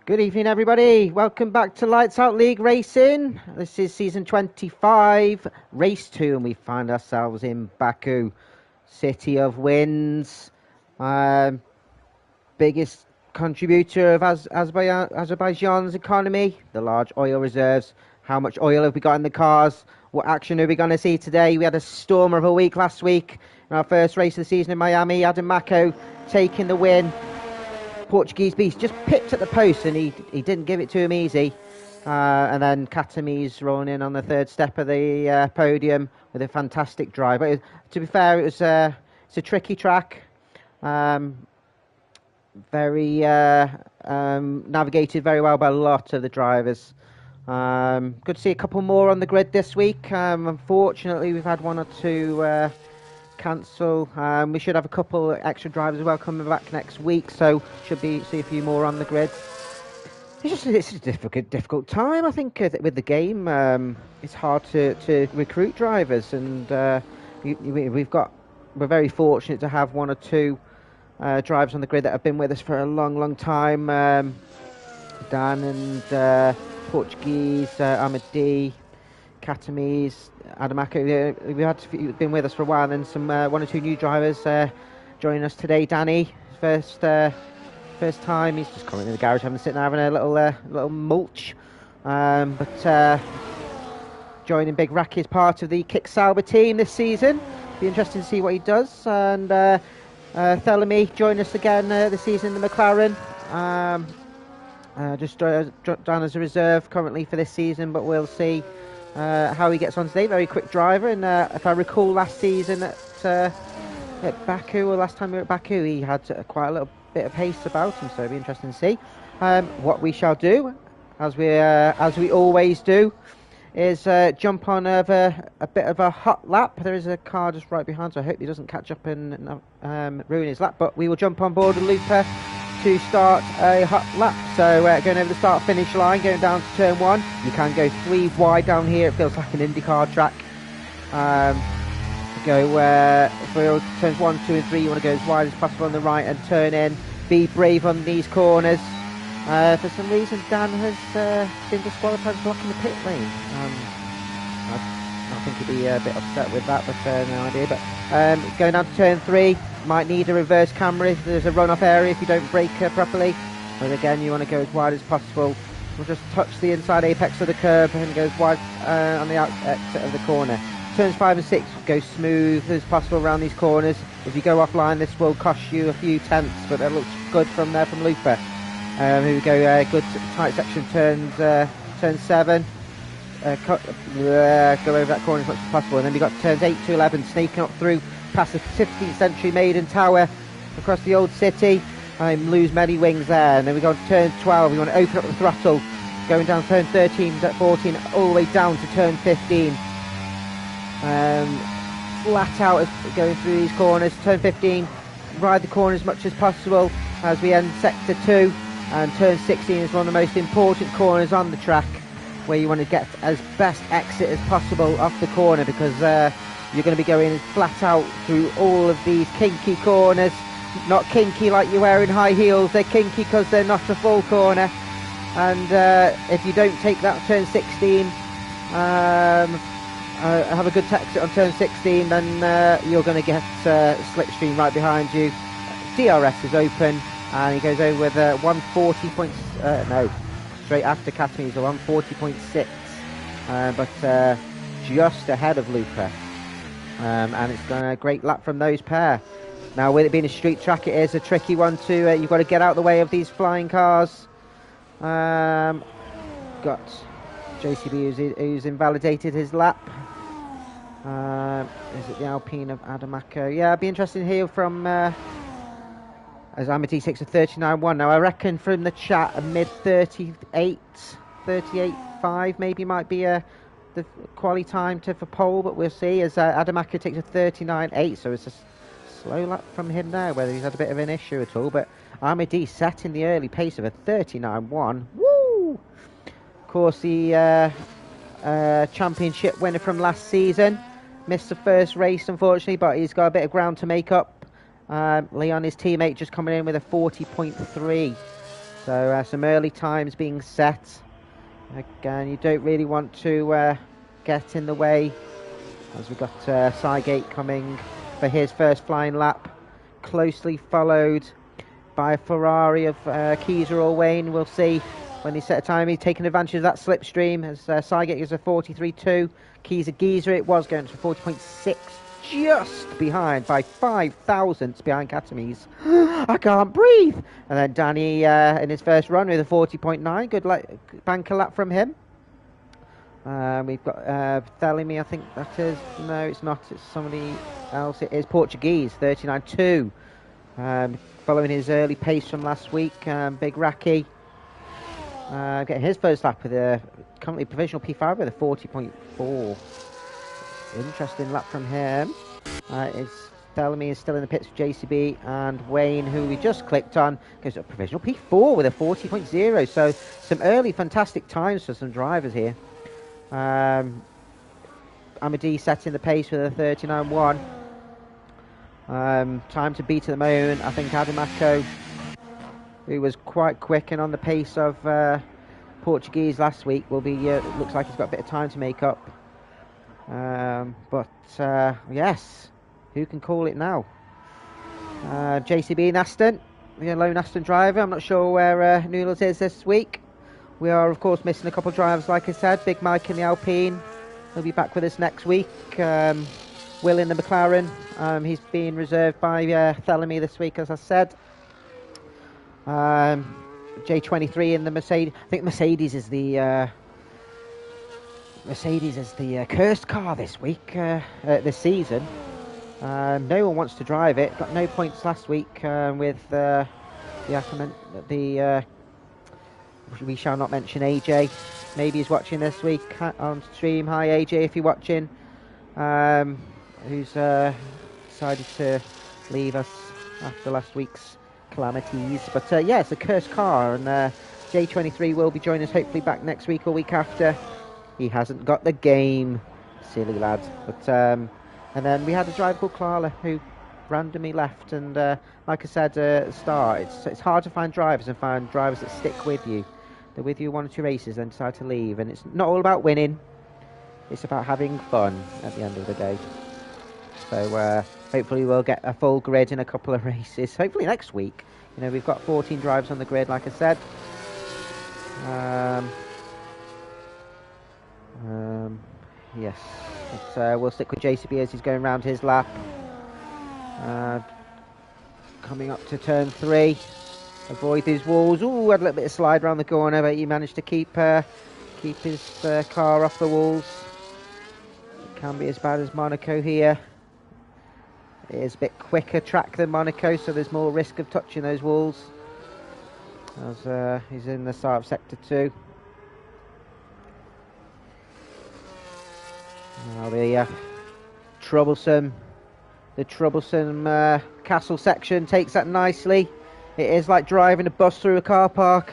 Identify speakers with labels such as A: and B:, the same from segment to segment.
A: Good evening, everybody. Welcome back to Lights Out League Racing. This is season 25, race 2, and we find ourselves in Baku, city of winds. Biggest contributor of Azerbaijan's economy, the large oil reserves. How much oil have we got in the cars? What action are we going to see today? We had a stormer of a week last week in our first race of the season in Miami. Mako taking the win. Portuguese beast just pipped at the post and he didn't give it to him easy. And then Katami's rolling in on the third step of the podium with a fantastic drive. But to be fair, it's a tricky track. Very navigated very well by a lot of the drivers. Good to see a couple more on the grid this week. Unfortunately, we've had one or two cancel. We should have a couple extra drivers as well coming back next week, so should see a few more on the grid. It's a difficult time, I think, with the game. It's hard to recruit drivers, and we're very fortunate to have one or two drivers on the grid that have been with us for a long time. Dan and Portuguese, Ahmadi, Katami's, Mako. We've been with us for a while, and some one or two new drivers joining us today. Danny, first time. He's just coming in the garage, having a little mulch. But joining Big Racky as part of the Kick Sauber team this season. Be interesting to see what he does. And Thelemy joining us again this season in the McLaren. Just down as a reserve currently for this season, but we'll see how he gets on today. Very quick driver, and if I recall last season at Baku, or last time we were at Baku, he had quite a little bit of haste about him, so it'll be interesting to see. What we shall do, as we always do, is jump on a bit of a hot lap. There is a car just right behind, so I hope he doesn't catch up and ruin his lap, but we will jump on board a looper to start a hot lap. So going over the start finish line, going down to turn 1. You can go 3 wide down here. It feels like an IndyCar track. Go for turns 1, 2 and 3, you want to go as wide as possible on the right and turn in. Be brave on these corners. For some reason Dan has been disqualified for blocking the pit lane. I think he'd be a bit upset with that, but no idea. But going down to turn 3, might need a reverse camera if there's a run-off area if you don't brake properly. But again, you want to go as wide as possible. We'll just touch the inside apex of the curb and go as wide on the exit of the corner. Turns 5 and 6, go smooth as possible around these corners. If you go offline, this will cost you a few tenths, but that looks good from there from Looper. Here we go, good tight section, turn 7. Go over that corner as much as possible, and then you've got turns 8 to 11 snaking up through past the 15th century maiden tower across the old city. Lose many wings there, and then we go to turn 12. We want to open up the throttle, going down turn 13, 14, all the way down to turn 15. Flat out as going through these corners. Turn 15, ride the corner as much as possible as we end sector 2, and turn 16 is one of the most important corners on the track, where you want to get as best exit as possible off the corner, because you're going to be going flat out through all of these kinky corners. Not kinky like you're wearing high heels, they're kinky because they're not a full corner. And if you don't take that turn 16, have a good exit on turn 16, then you're going to get slipstream right behind you. DRS is open, and he goes over with 140 points, straight after Katami is a 140.6, but just ahead of Luca. And it's done a great lap from those pair. Now, with it being a street track, it is a tricky one too. You've got to get out of the way of these flying cars. Got JCB who's invalidated his lap. Is it the Alpine of Mako? Yeah, it'd be interesting to hear from as Amity takes a 39.1. Now, I reckon from the chat a mid 38.5 maybe might be the quali time for pole, but we'll see, as Mako takes a 39.8, so it's a slow lap from him there, whether he's had a bit of an issue at all. But Amity set in the early pace of a 39.1. Woo! Of course, the championship winner from last season missed the first race, unfortunately, but he's got a bit of ground to make up. Leon, his teammate, just coming in with a 40.3. So some early times being set. Again, you don't really want to get in the way, as we've got Cygate coming for his first flying lap, closely followed by a Ferrari of Keyser or Wayne. We'll see when he set a time. He's taking advantage of that slipstream as Cygate is a 43.2. Geezer it was going to 40.6, just behind by 5 thousandths behind Katamis. I can't breathe. And then Danny in his first run with a 40.9. Good banker lap from him. We've got Thelemy, I think that is. No, it's not. It's somebody else. It is Portuguese, 39.2. Following his early pace from last week. Big Raki getting his first lap with a currently provisional P5 with a 40.4. Interesting lap from him. Thelemy is still in the pits with JCB, and Wayne, who we just clicked on, goes to a provisional P4 with a 40.0. So some early fantastic times for some drivers here. Amadi setting the pace with a 39.1. Time to beat at the moment. I think Adamako, who was quite quick and on the pace of Portuguese last week, will be. Looks like he's got a bit of time to make up. But yes, who can call it now? JCB Aston, the lone Aston driver. I'm not sure where Nulas is this week. We are, of course, missing a couple of drivers, like I said. Big Mike in the Alpine. He'll be back with us next week. Will in the McLaren. He's being reserved by Thelemy this week, as I said. J23 in the Mercedes. I think Mercedes is the cursed car this week, this season. No one wants to drive it. Got no points last week with we shall not mention AJ. Maybe he's watching this week on stream. Hi AJ, if you're watching. Who's decided to leave us after last week's calamities. But yeah, it's a cursed car, and J23 will be joining us hopefully back next week or week after. He hasn't got the game, silly lad. But and then we had a driver called Clara who randomly left, and like I said at the start, it's hard to find drivers and find drivers that stick with you. They're with you 1 or 2 races, then decide to leave, and it's not all about winning. It's about having fun at the end of the day. So hopefully we'll get a full grid in a couple of races. Hopefully next week. You know, we've got 14 drivers on the grid, like I said. Yes, but, we'll stick with JCB as he's going around his lap. Coming up to turn 3. Avoid these walls. Ooh, had a little bit of slide around the corner, but he managed to keep his car off the walls. It can be as bad as Monaco here. It is a bit quicker track than Monaco, so there's more risk of touching those walls. As he's in the start of sector 2. Now the troublesome castle section takes that nicely. It is like driving a bus through a car park.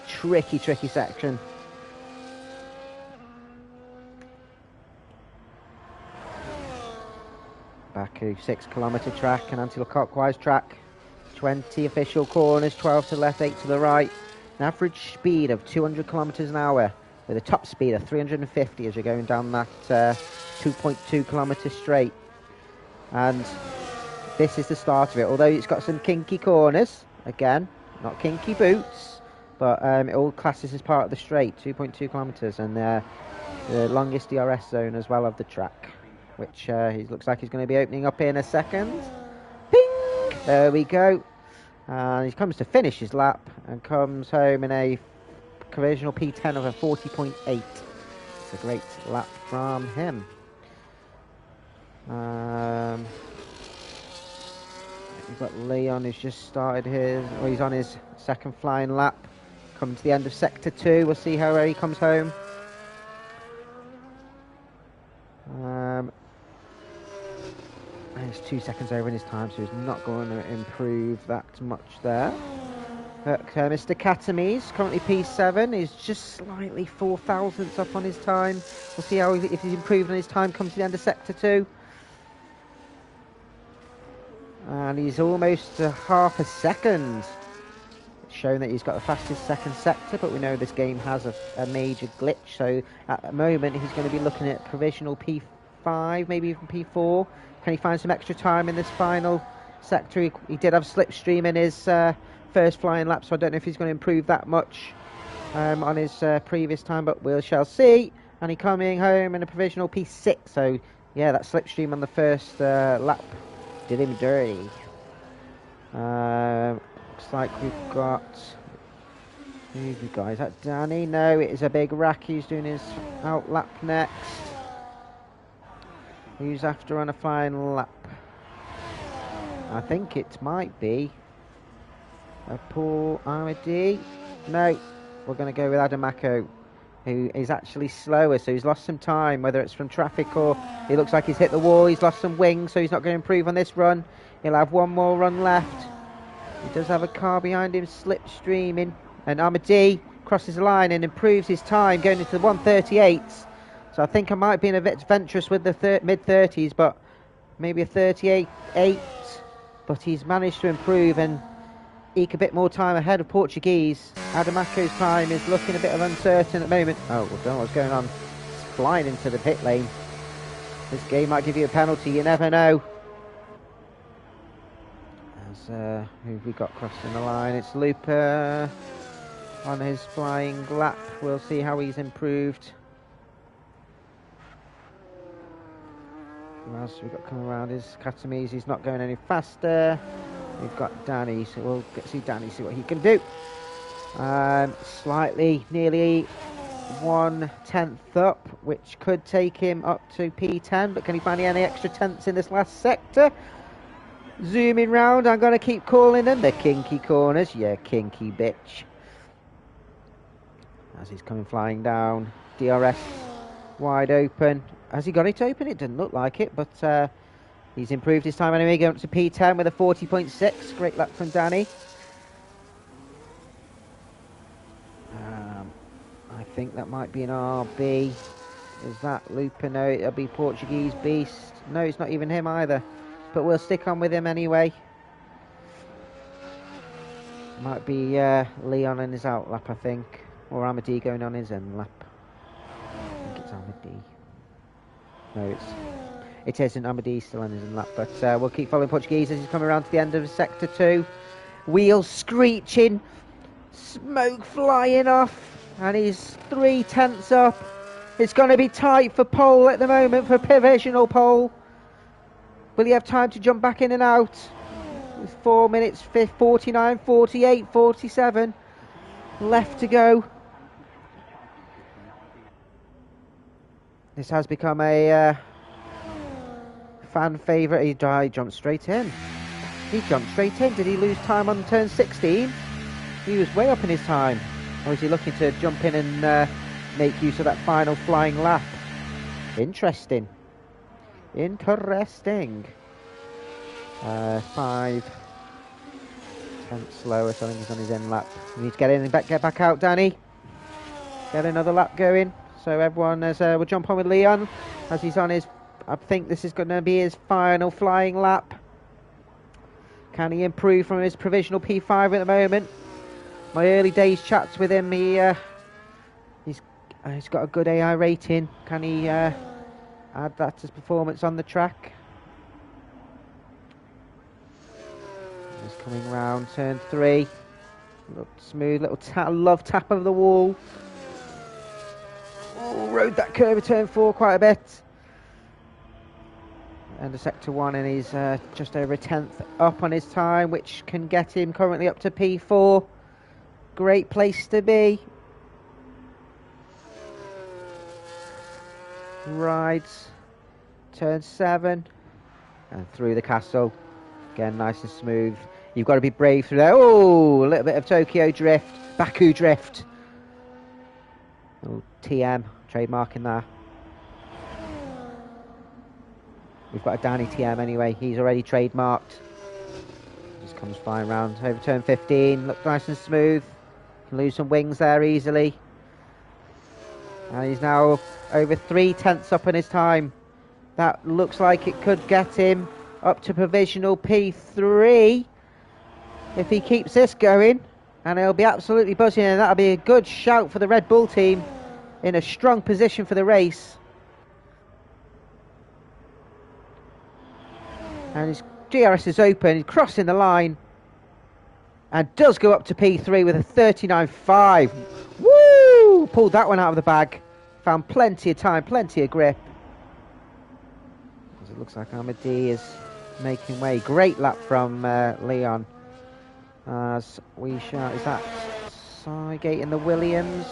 A: Tricky section. Baku, 6-kilometre track, an anti-clockwise track. 20 official corners, 12 to the left, 8 to the right. An average speed of 200 kilometres an hour, with a top speed of 350 as you're going down that 2.2 kilometre straight. And this is the start of it. Although it's got some kinky corners, again, not kinky boots, but it all classes as part of the straight, 2.2 kilometres, and the longest DRS zone as well of the track, which he looks like he's going to be opening up in a second. Ping! There we go. And he comes to finish his lap and comes home in a provisional P10 of a 40.8. It's a great lap from him. We've got Leon who's just started his, or he's on his second flying lap. Coming to the end of sector 2. We'll see how he comes home. He's 2 seconds over in his time, so he's not going to improve that much there. Mr. Katamis, currently P7, is just slightly 4 thousandths up on his time. We'll see how if he's improved on his time comes to the end of sector 2. And he's almost half a second, shown that he's got the fastest second sector, but we know this game has a major glitch, so at the moment he's going to be looking at provisional P5, maybe even P4. Can he find some extra time in this final sector? He did have slipstream in his first flying lap, so I don't know if he's going to improve that much on his previous time, but we shall see. And he coming home in a provisional P6, so yeah, that slipstream on the first lap did him dirty. Looks like we've got... Who've we got? Is that Danny? No, it is a big rack. He's doing his out lap next. Who's after on a flying lap? I think it might be a Paul Armady. No, we're going to go with Adamako, who is actually slower, so he's lost some time, whether it's from traffic or it looks like he's hit the wall. He's lost some wings, so he's not going to improve on this run. He'll have one more run left. He does have a car behind him slipstreaming, and Armady crosses the line and improves his time going into the 138s. So I think I might be in a bit adventurous with the mid-30s, but maybe a 38.8. But he's managed to improve and eke a bit more time ahead of Portuguese. Adamako's time is looking a bit of uncertain at the moment. Oh, I don't know what's going on. It's flying into the pit lane. This game might give you a penalty, you never know. As who've we got crossing the line? It's Lupa on his flying lap. We'll see how he's improved. Who else have we got coming around? Is Katami's? He's not going any faster. We've got Danny, so we'll get to see Danny, see what he can do. Slightly, nearly 1/10 up, which could take him up to P10, but can he find any extra tenths in this last sector? Zooming round, I'm going to keep calling them the kinky corners. Yeah, kinky bitch. As he's coming flying down, DRS wide open. Has he got it open? It didn't look like it, but he's improved his time anyway, going up to P10 with a 40.6. Great lap from Danny. I think that might be an RB. Is that Lupa? No, it'll be Portuguese Beast. No, it's not even him either. But we'll stick on with him anyway. Might be Leon in his out lap, I think. Or Armady going on his end lap. I think it's Armady. No, it isn't. Armady still on his end lap. But we'll keep following Portuguese as he's coming around to the end of Sector 2. Wheels screeching. Smoke flying off. And he's 3/10 up. It's going to be tight for pole at the moment, for provisional pole. Will he have time to jump back in and out? With 4 minutes, 49, 48, 47 left to go. This has become a fan favourite. He jumped straight in. He jumped straight in. Did he lose time on turn 16? He was way up in his time. Or is he looking to jump in and make use of that final flying lap? Interesting. Interesting. 5/10 slower, so I think he's on his end lap. We need to get in and get back out, Danny. Get another lap going. So everyone will jump on with Leon as he's on his... I think this is going to be his final flying lap. Can he improve from his provisional P5 at the moment? My early days chats with him, he's got a good AI rating. Can he add that to his performance on the track? He's coming round turn 3. Look smooth, little love tap of the wall. Oh, rode that curve of turn 4 quite a bit. End of sector 1, and he's just over a 10th up on his time, which can get him currently up to P4. Great place to be. Rides turn 7 and through the castle. Again, nice and smooth. You've got to be brave through there. Oh, a little bit of Tokyo drift, Baku drift. Oh, TM, trademarking there. We've got a Danny TM anyway. He's already trademarked. Just comes flying round over turn 15. Looks nice and smooth. Can lose some wings there easily. And he's now over 3/10 up in his time. That looks like it could get him up to provisional P3 if he keeps this going. And he'll be absolutely buzzing, and that'll be a good shout for the Red Bull team in a strong position for the race. And his DRS is open, he's crossing the line, and does go up to P3 with a 39.5. Woo! Pulled that one out of the bag. Found plenty of time, plenty of grip. As it looks like Amadi is making way. Great lap from Leon. As we shall, is that Sygate in the Williams,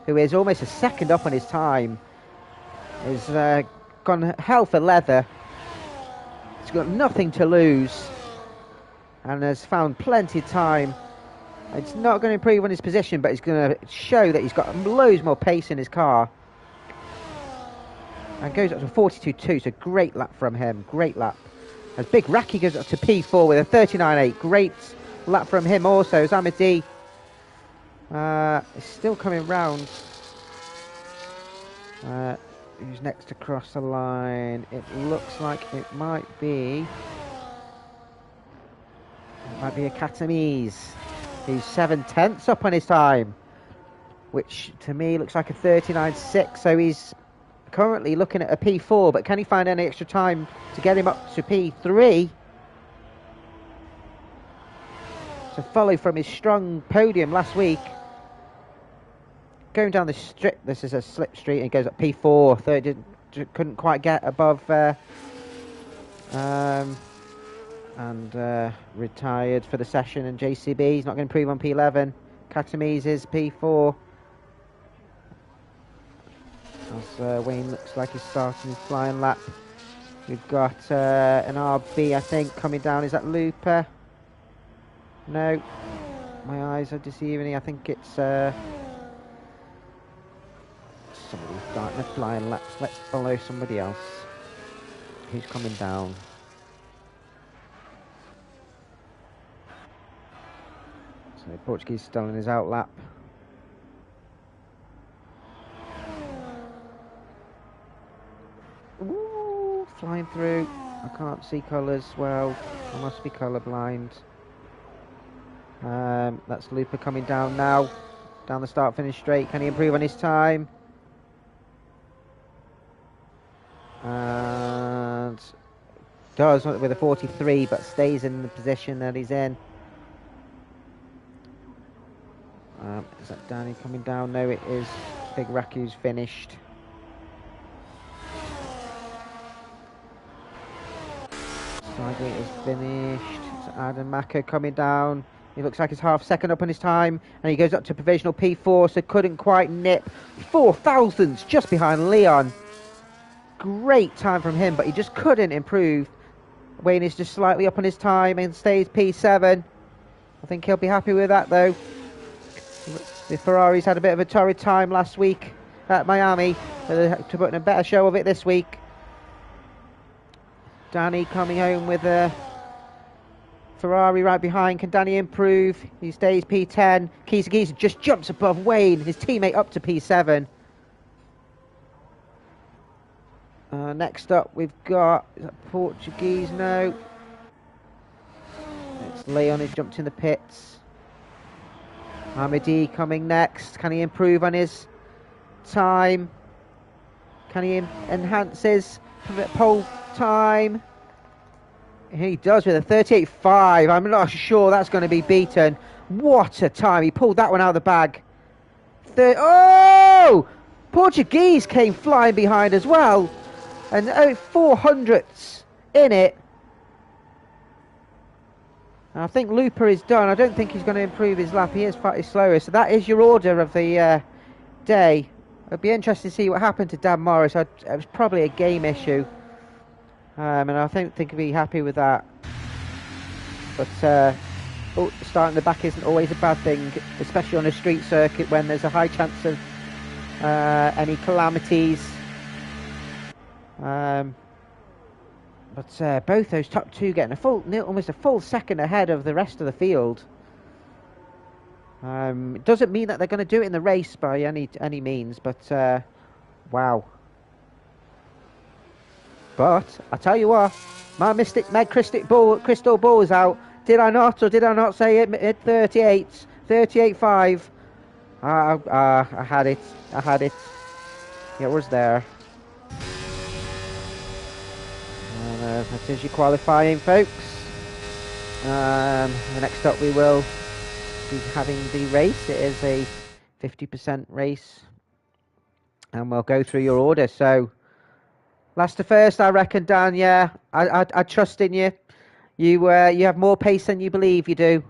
A: who is almost a second up on his time, is gone hell for leather. He's got nothing to lose and has found plenty of time. It's not going to improve on his position, but it's going to show that he's got loads more pace in his car. And goes up to 42.2, so great lap from him, great lap. As Big Raki goes up to P4 with a 39.8, great lap from him also. As Amadi is still coming round. Who's next to cross the line? It looks like it might be a Katamise, who's 7/10 up on his time, which to me looks like a 39.6. So he's currently looking at a P4, but can he find any extra time to get him up to P3? To follow from his strong podium last week. Going down the strip, this is a slip street, and he goes up P4, so couldn't quite get above, and retired for the session. And JCB, he's not going to improve on P11. Katamise is P4. As Wayne looks like he's starting his flying lap. We've got an RB, I think, coming down. Is that Looper? No, my eyes are deceiving me. I think it's somebody starting a flying lap. Let's follow somebody else. Who's coming down? So Portuguese still in his out lap. Ooh, flying through. I can't see colours well. I must be colourblind. That's Looper coming down now. Down the start finish straight. Can he improve on his time? And does with a 43, but stays in the position that he's in. Is that Danny coming down? No, it is Big Raku's finished. Sygate is finished. It's Adam Mako coming down. He looks like he's half second up on his time, and he goes up to provisional P4, so couldn't quite nip 4 thousandths just behind Leon. Great time from him, but he just couldn't improve. Wayne is just slightly up on his time and stays P7. I think he'll be happy with that, though. The Ferraris had a bit of a torrid time last week at Miami, but to put in a better show of it this week. Danny coming home with a Ferrari right behind. Can Danny improve? He stays P10. Kisa just jumps above Wayne, his teammate, up to P7. Next up, we've got, is that Portuguese? No. It's Leon who's jumped in the pits. Amadi coming next. Can he improve on his time? Can he enhance his pole time? He does with a 38.5. I'm not sure that's going to be beaten. What a time. He pulled that one out of the bag. Oh! Portuguese came flying behind as well. And 400ths in it. I think Looper is done. I don't think he's going to improve his lap. He is slightly slower. So that is your order of the day. It'll be interesting to see what happened to Dan Morris. It was probably a game issue. And I don't think he'll be happy with that. But starting the back isn't always a bad thing, especially on a street circuit when there's a high chance of any calamities. But both those top two getting almost a full second ahead of the rest of the field. It doesn't mean that they're going to do it in the race by any means, but wow. But I tell you what, my crystal ball is out. Did I not, or did I not say it? Mid 38s 38.5. I had it. I had it. It was there. And, that is your qualifying, folks. Next up, we will be having the race. It is a 50% race, and we'll go through your order. So, last to first, I reckon, Dan. Yeah, I trust in you. You have more pace than you believe you do.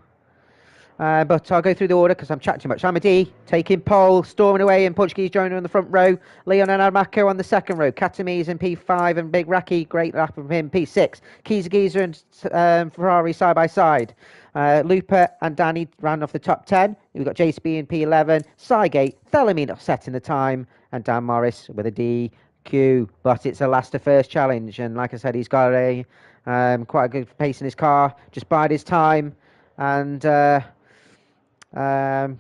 A: But I'll go through the order because I'm chatting too much. I'm a D, taking pole, storming away in Portuguese Jonah on the front row, Leon and Armaco on the second row, Katamise in P5 and Big Raki, great lap from him, P6, Giza and Ferrari side by side. Lupa and Danny ran off the top 10. We've got JCB in P11, Cygate, Thelamine setting the time, and Dan Morris with a DQ. But it's a last to first challenge, and like I said, he's got a quite a good pace in his car. Just bide his time, and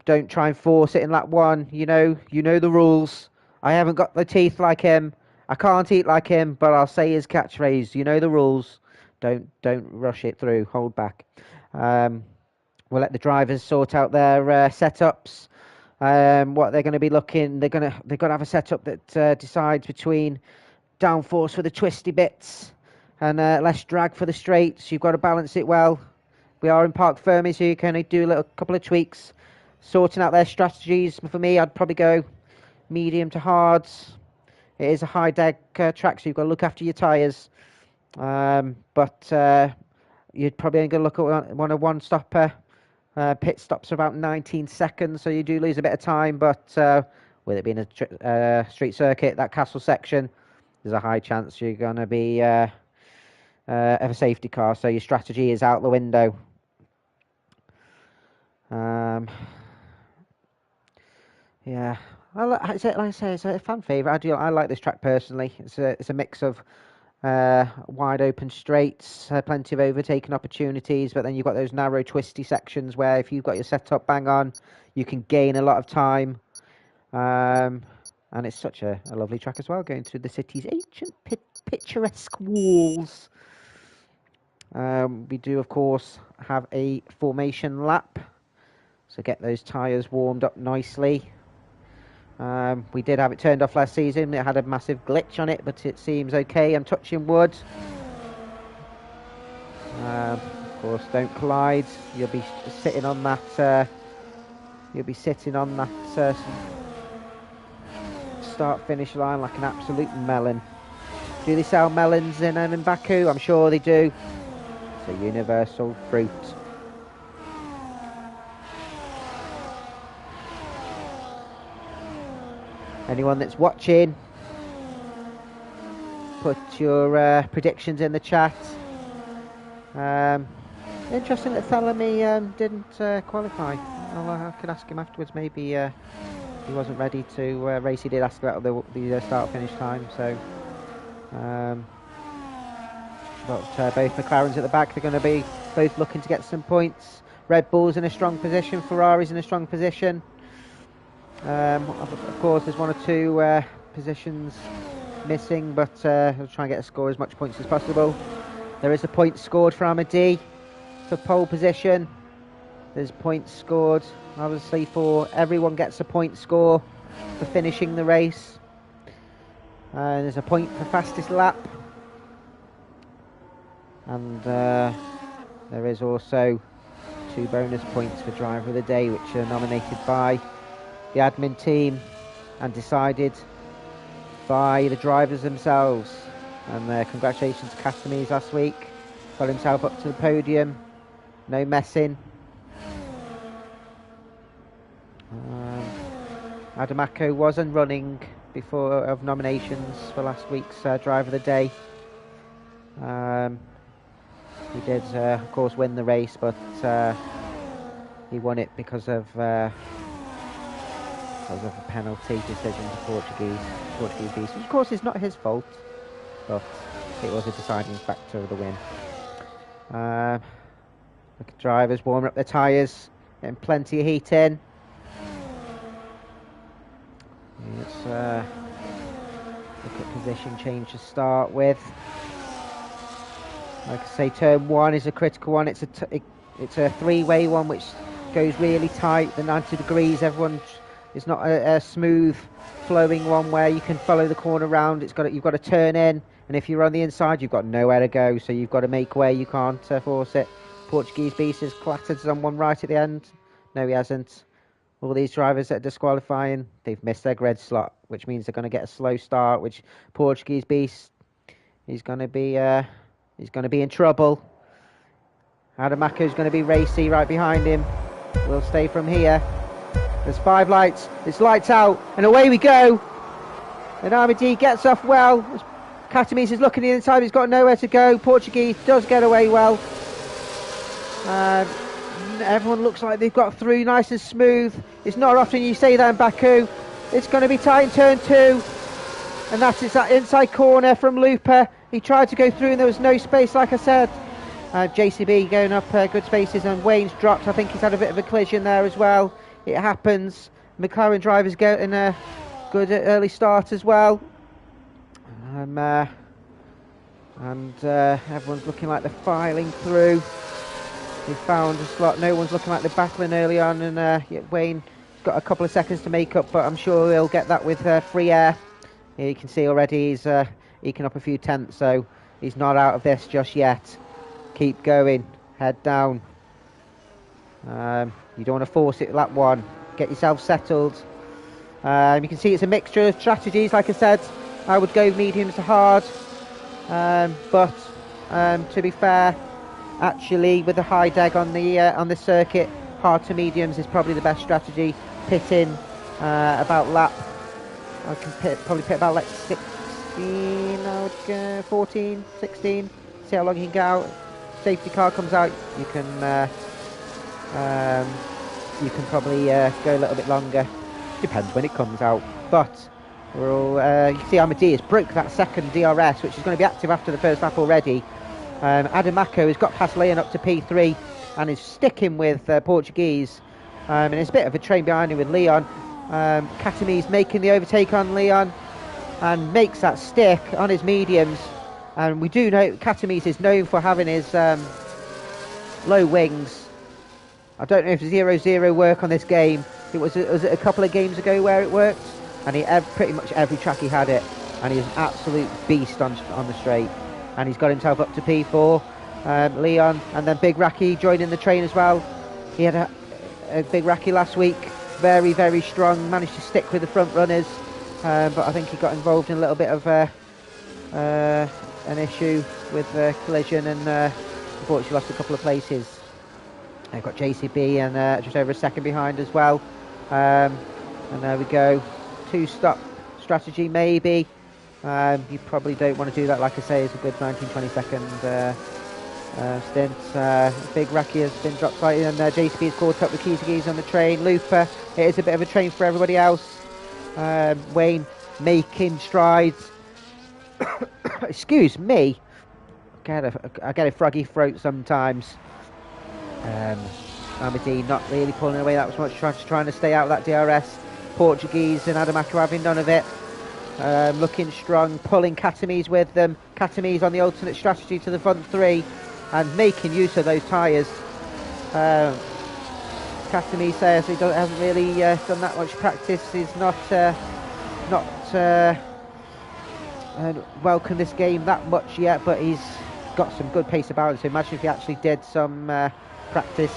A: don't try and force it in lap one. You know the rules. I haven't got the teeth like him. I can't eat like him, but I'll say his catchphrase. You know the rules. Don't rush it through. Hold back. We'll let the drivers sort out their setups. What they're going to be looking. They've got to have a setup that decides between downforce for the twisty bits and less drag for the straights. You've got to balance it well. We are in Park Fermi, so you can only do a couple of tweaks, sorting out their strategies. For me, I'd probably go medium to hards. It is a high deck track, so you've got to look after your tyres. But you'd probably only going to look at one stopper. Pit stops are about 19 seconds, so you do lose a bit of time. But with it being a street circuit, that castle section, there's a high chance you're going to be of a safety car, so your strategy is out the window. Yeah, like I say, it's a fan favourite. I like this track personally. It's a mix of wide open straights, plenty of overtaking opportunities, but then you've got those narrow twisty sections where if you've got your setup bang on, you can gain a lot of time. And it's such a lovely track as well, going through the city's ancient picturesque walls. We do, of course, have a formation lap. So get those tyres warmed up nicely. We did have it turned off last season. It had a massive glitch on it, but it seems okay. I'm touching wood. Of course, don't collide. You'll be sitting on that. Start-finish line like an absolute melon. Do they sell melons in Baku? I'm sure they do. It's a universal fruit. Anyone that's watching, put your predictions in the chat. Interesting that Thelemy didn't qualify. I could ask him afterwards. Maybe he wasn't ready to race. He did ask about the start-finish time. So, but both McLarens at the back, they're going to be both looking to get some points. Red Bull's in a strong position. Ferrari's in a strong position. Of course, there's one or two positions missing, but I'll try and get a score as much points as possible. There is a point scored for Amadi for pole position. There's points scored, obviously, for everyone gets a point score for finishing the race. There's a point for fastest lap. And there is also 2 bonus points for driver of the day, which are nominated by the admin team and decided by the drivers themselves. And congratulations to Castamise last week. Got himself up to the podium. No messing. Adamako wasn't running before of nominations for last week's driver of the day. He did, of course, win the race, but he won it because of a penalty decision to Portuguese beast, which of course is not his fault, but it was a deciding factor of the win. Look at drivers warming up their tyres, getting plenty of heat in. Let's look at position change to start with. Like I say, turn 1 is a critical one. It's a three-way one, which goes really tight, the 90 degrees. It's not a smooth flowing one where you can follow the corner round. You've got to turn in, and if you're on the inside, you've got nowhere to go. So you've got to make way. You can't force it. Portuguese beast has clattered on one right at the end. No, he hasn't. All these drivers that are disqualifying, they've missed their grid slot, which means they're going to get a slow start. Which Portuguese beast, he's going to be in trouble. Adamako's going to be racy right behind him. We'll stay from here. There's 5 lights. It's lights out, and away we go. And Armidi gets off well. Katamis is looking the inside. He's got nowhere to go. Portuguese does get away well. Everyone looks like they've got through nice and smooth. It's not often you say that in Baku. It's going to be tight in turn 2. And that is that inside corner from Lupa. He tried to go through and there was no space, like I said. JCB going up good spaces, and Wayne's dropped. I think he's had a bit of a collision there as well. It happens. McLaren drivers getting a good early start as well. Everyone's looking like they're filing through. They found a slot. No one's looking like they're battling early on, and Wayne's got a couple of seconds to make up, but I'm sure he'll get that with free air. Here you can see already he's eking up a few tenths, so he's not out of this just yet. Keep going, head down. You don't want to force it lap 1. Get yourself settled. You can see it's a mixture of strategies. Like I said, I would go medium to hard, but to be fair, actually with the high deg on the circuit, hard to mediums is probably the best strategy. Pit in about lap, I can probably pit about like 16, I would go 14, 16, see how long you can get out. Safety car comes out, you can probably go a little bit longer. Depends when it comes out. But we're all, you can see Amadeus broke that second DRS, which is going to be active after the first lap already. Adamako has got past Leon up to P3 and is sticking with Portuguese. And it's a bit of a train behind him with Leon. Katami's making the overtake on Leon and makes that stick on his mediums. And we do know Katamis is known for having his low wings. I don't know if 0-0 work on this game. Was it a couple of games ago where it worked? And pretty much every track he had it. And he's an absolute beast on the straight. And he's got himself up to P4. Leon and then Big Raki joining the train as well. He had a Big Raki last week. Very, very strong. Managed to stick with the front runners. But I think he got involved in a little bit of an issue with collision and unfortunately lost a couple of places. I've got JCB and just over a second behind as well. And there we go. 2-stop strategy maybe. You probably don't want to do that. Like I say, it's a good 19-20 second stint. Big Raki has been dropped slightly, and JCB has caught up with Kizagis on the train. Lupa, it is a bit of a train for everybody else. Wayne making strides. Excuse me. I get a froggy throat sometimes. Amadi not really pulling away that much, trying to stay out of that DRS. Portuguese and Adamako having none of it. Looking strong, pulling Katamis with them. Katamis on the alternate strategy to the front 3 and making use of those tyres. Katamis says he hasn't really done that much practice. He's not welcomed this game that much yet, but he's got some good pace about him. So imagine if he actually did some practice.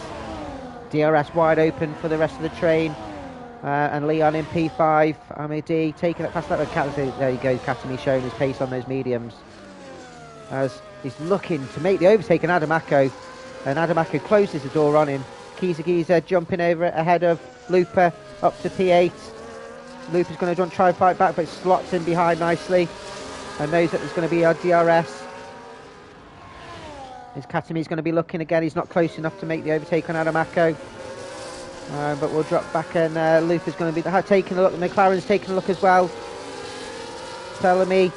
A: DRS wide open for the rest of the train. And Leon in P5, Amadi taking it past that. There he goes, Katami showing his pace on those mediums. As he's looking to make the overtake on Adamako. And Adamako closes the door on him. Kizagiza jumping over ahead of Lupa up to P8. Lupa's going to try and fight back, but slots in behind nicely. And knows that there's going to be a DRS. His Katami's going to be looking again. He's not close enough to make the overtake on Adamako. But we'll drop back, and Lupa's going to be taking a look. McLaren's taking a look as well. Bellamy,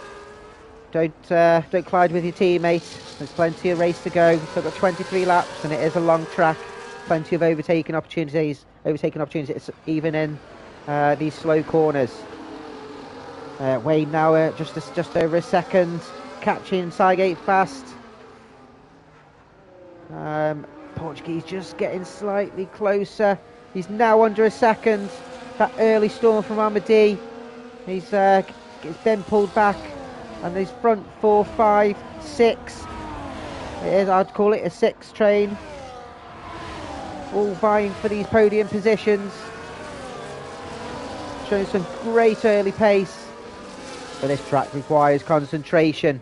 A: don't collide with your teammate. There's plenty of race to go. We've still got 23 laps, and it is a long track. Plenty of overtaking opportunities even in these slow corners. Wayne now just over a second, catching Cygate fast. Portuguese just getting slightly closer. He's now under a second. That early storm from Amadi. He's been pulled back. And his front 4, 5, 6. It is, I'd call it a 6 train. All vying for these podium positions. Showing some great early pace. But this track requires concentration.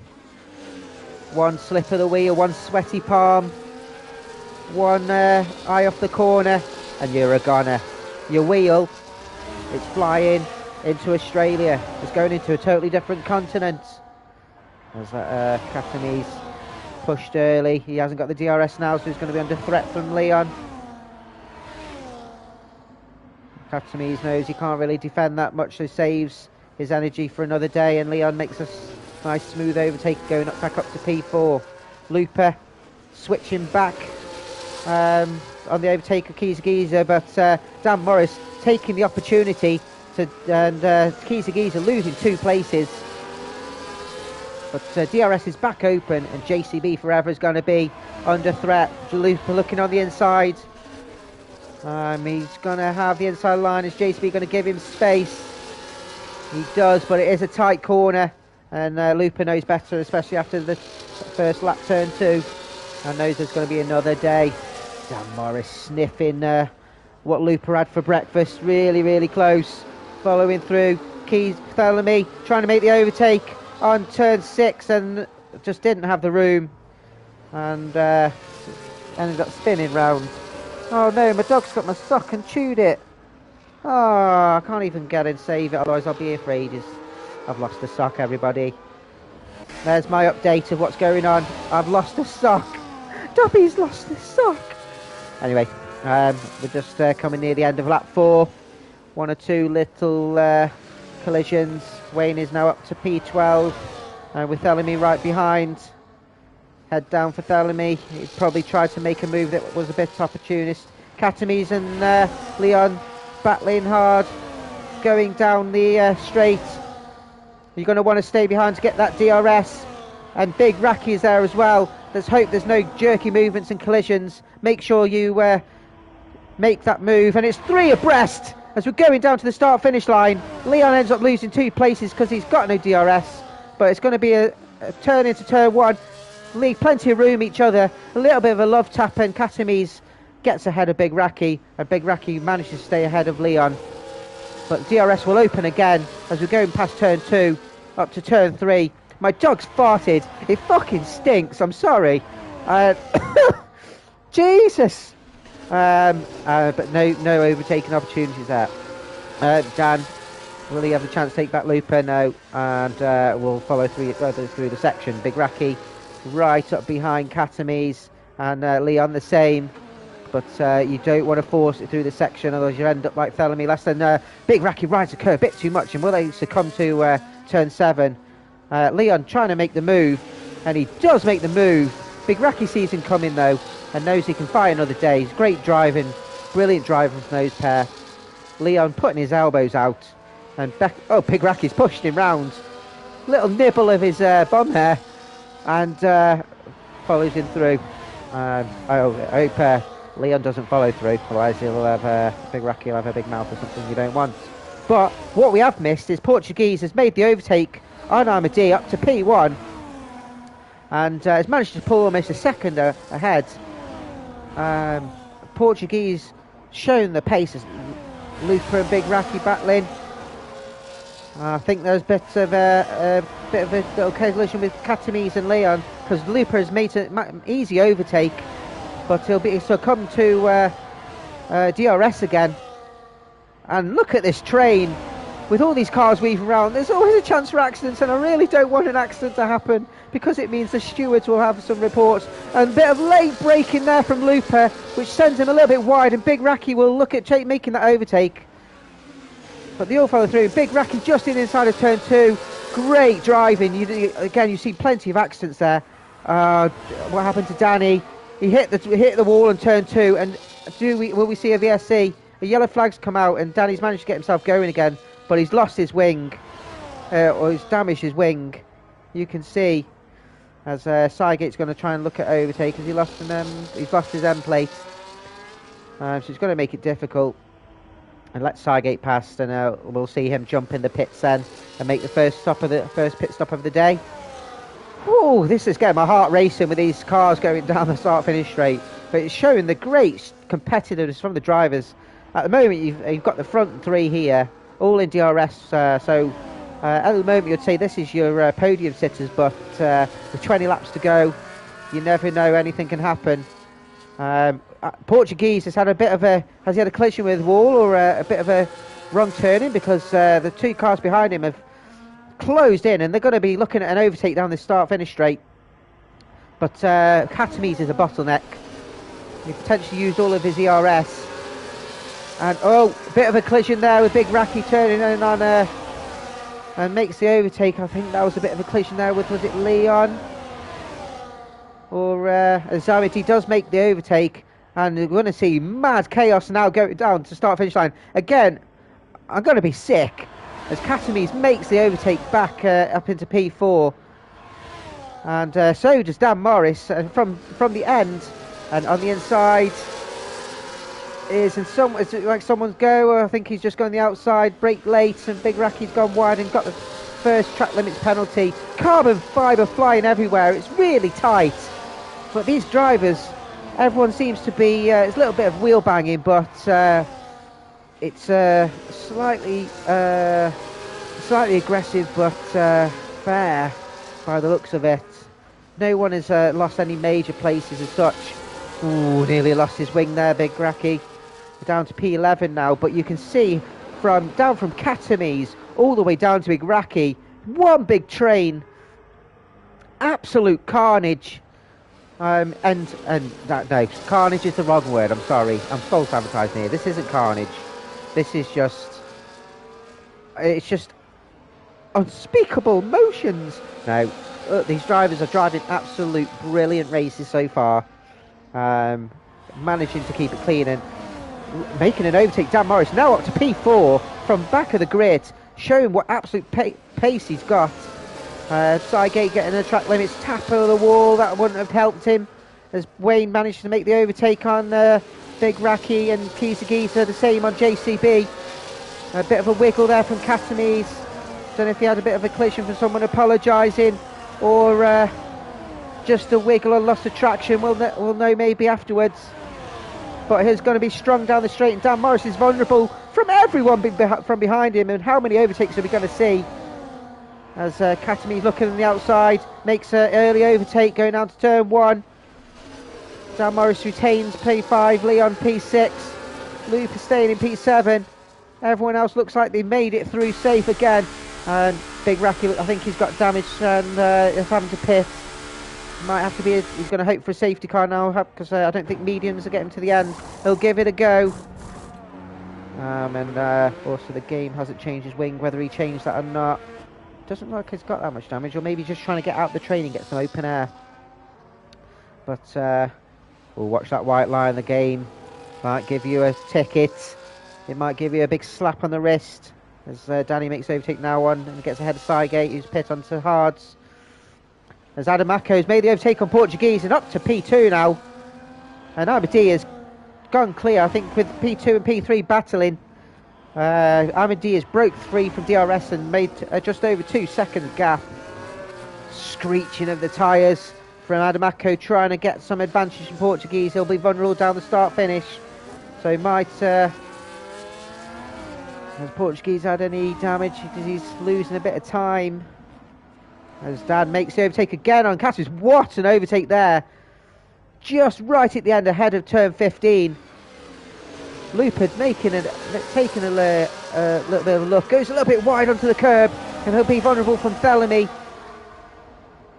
A: One slip of the wheel, one sweaty palm. One eye off the corner. And you're a goner. Your wheel, it's flying into Australia. It's going into a totally different continent. As that Catanese pushed early. He hasn't got the DRS now, so he's going to be under threat from Leon. Catanese knows he can't really defend that much, so saves his energy for another day, and Leon makes a nice smooth overtake, going back up to P4. Looper switching back on the overtake of Kiesegeezer, but Dan Morris taking the opportunity to, and Kiesegeezer losing 2 places. But DRS is back open, and JCB Forever is going to be under threat. Looper looking on the inside. He's going to have the inside line. Is JCB going to give him space? He does, but it is a tight corner, and Looper knows better, especially after the first lap, turn 2, and knows there's going to be another day. Dan Morris sniffing what Looper had for breakfast. Really, really close. Following through. Thelemy trying to make the overtake on turn 6, and just didn't have the room, and ended up spinning round. Oh no, my dog's got my sock and chewed it. Oh, I can't even get and save it, otherwise I'll be here for ages. I've lost the sock, everybody. There's my update of what's going on. I've lost a sock. Dobby's lost his sock. Anyway, we're just coming near the end of lap 4. 1 or 2 little collisions. Wayne is now up to P12, with Thelemy right behind. Head down for Thelemy. He probably tried to make a move that was a bit opportunist. Catamese and Leon battling hard, going down the straight. You're going to want to stay behind to get that DRS. And Big Racky is there as well. Let's hope there's no jerky movements and collisions. Make sure you make that move. And it's 3 abreast as we're going down to the start-finish line. Leon ends up losing 2 places because he's got no DRS. But it's going to be a turn into turn 1. Leave plenty of room each other. A little bit of a love tap, and Catamese gets ahead of Big Racky, and Big Racky manages to stay ahead of Leon. But DRS will open again as we're going past turn 2 up to turn 3. My dog's farted. It fucking stinks. I'm sorry. Jesus. But no overtaking opportunities there. Dan, will he have a chance to take back Looper? No. And we'll follow through the section. Big Racky right up behind Catamese, and Leon the same. But you don't want to force it through the section, otherwise you end up like Thelemy less than. Big Racky rides the curve a bit too much, and will they succumb to turn 7? Leon trying to make the move, and he does make the move. Big Racky sees him coming though, and knows he can fight another day. He's great driving, brilliant driving from those pair. Leon putting his elbows out, and Big Racky's pushed him round. Little nibble of his bum hair, and follows him through. I hope Leon doesn't follow through, otherwise he'll have Big Racky will have a big mouth or something you don't want. But what we have missed is Portuguese has made the overtake on Amadi up to P1, and has managed to pull almost a second ahead. Portuguese shown the pace as Looper and Big Racky battling. I think there's a bit of a little collision with Catamese and Leon, because Looper has made an easy overtake, but he'll succumb to DRS again. And look at this train with all these cars weaving around. There's always a chance for accidents, and I really don't want an accident to happen, because it means the stewards will have some reports. And a bit of late braking there from Looper, which sends him a little bit wide, and Big Racky will look at making that overtake. But they all follow through. Big Racky just inside of turn 2. Great driving. Again, you see plenty of accidents there. What happened to Danny? He hit the wall on turn 2, and will we see a VSC? A yellow flag's come out, and Danny's managed to get himself going again, but he's lost his wing, or he's damaged his wing. You can see As Sygate's going to try and look at overtake, because he's lost his end plate. So he's going to make it difficult. And let Sygate pass, and we'll see him jump in the pits then and make the first pit stop of the day. Oh, this is getting my heart racing with these cars going down the start-finish straight. But it's showing the great competitiveness from the drivers. At the moment, you've got the front three here, all in DRS. At the moment, you'd say this is your podium sitters, but with 20 laps to go, you never know, anything can happen. Portuguese has had has he had a collision with wall or a bit of a wrong turning, because the two cars behind him have closed in and they're going to be looking at an overtake down this start-finish straight. But Katames is a bottleneck. He potentially used all of his ERS. And a bit of a collision there with Big Raki turning in on and makes the overtake. I think that was a bit of a collision there with, was it Leon? Or Azamiti does make the overtake, and we're going to see mad chaos now going down to start-finish line. Again, I'm going to be sick as Katames makes the overtake back up into P4. And so does Dan Morris from the end. And on the inside is like someone's go. I think he's just gone the outside, brake late, and Big Raki's gone wide and got the first track limits penalty. Carbon fibre flying everywhere. It's really tight. But these drivers, everyone seems to be, it's a little bit of wheel banging, but it's slightly aggressive, but fair by the looks of it. No one has lost any major places as such. Ooh, nearly lost his wing there, Big Raki. We're down to P11 now, but you can see down from Katames all the way down to Big Raki, one big train, absolute carnage. No, carnage is the wrong word, I'm sorry. I'm false advertising here. This isn't carnage. This is it's just unspeakable motions. No, these drivers are driving absolute brilliant races so far. Managing to keep it clean and making an overtake. Dan Morris now up to P4 from back of the grid, showing what absolute pace he's got. Sygate getting the track limits, tap of the wall, that wouldn't have helped him, as Wayne managed to make the overtake on Big Raki, and Kisagisa the same on JCB. A bit of a wiggle there from Katames. Don't know if he had a bit of a collision from someone apologising, or just a wiggle or loss of traction. We'll know maybe afterwards. But he's going to be strung down the straight, and Dan Morris is vulnerable from everyone from behind him. And how many overtakes are we going to see? As Katames looking on the outside, makes an early overtake going down to turn 1. Dan Morris retains P5, Leon P6, Luke is staying in P7. Everyone else looks like they made it through safe again. And Big Raki, I think he's got damage and is having to pit. Might have to be, he's going to hope for a safety car now, because I don't think mediums are getting to the end. He'll give it a go. And also the game hasn't changed his wing, whether he changed that or not. Doesn't look like he's got that much damage, or maybe just trying to get out the train and get some open air. But we'll watch that white line. The game might give you a ticket. It might give you a big slap on the wrist, as Danny makes overtake now one and gets ahead of Sygate, who's pit onto hards. As Adam Mako's made the overtake on Portuguese and up to P2 now. And Amadi has gone clear, I think, with P2 and P3 battling. Amadi has broke 3 from DRS and made just over 2 seconds gap. Screeching of the tyres from Adamako, trying to get some advantage from Portuguese. He'll be vulnerable down the start finish. So he might, has Portuguese had any damage? Because he's losing a bit of time. As Dan makes the overtake again on Cassius. What an overtake there. Just right at the end, ahead of turn 15. Lupert taking a little bit of a look. Goes a little bit wide onto the curb. And he'll be vulnerable from Bellamy,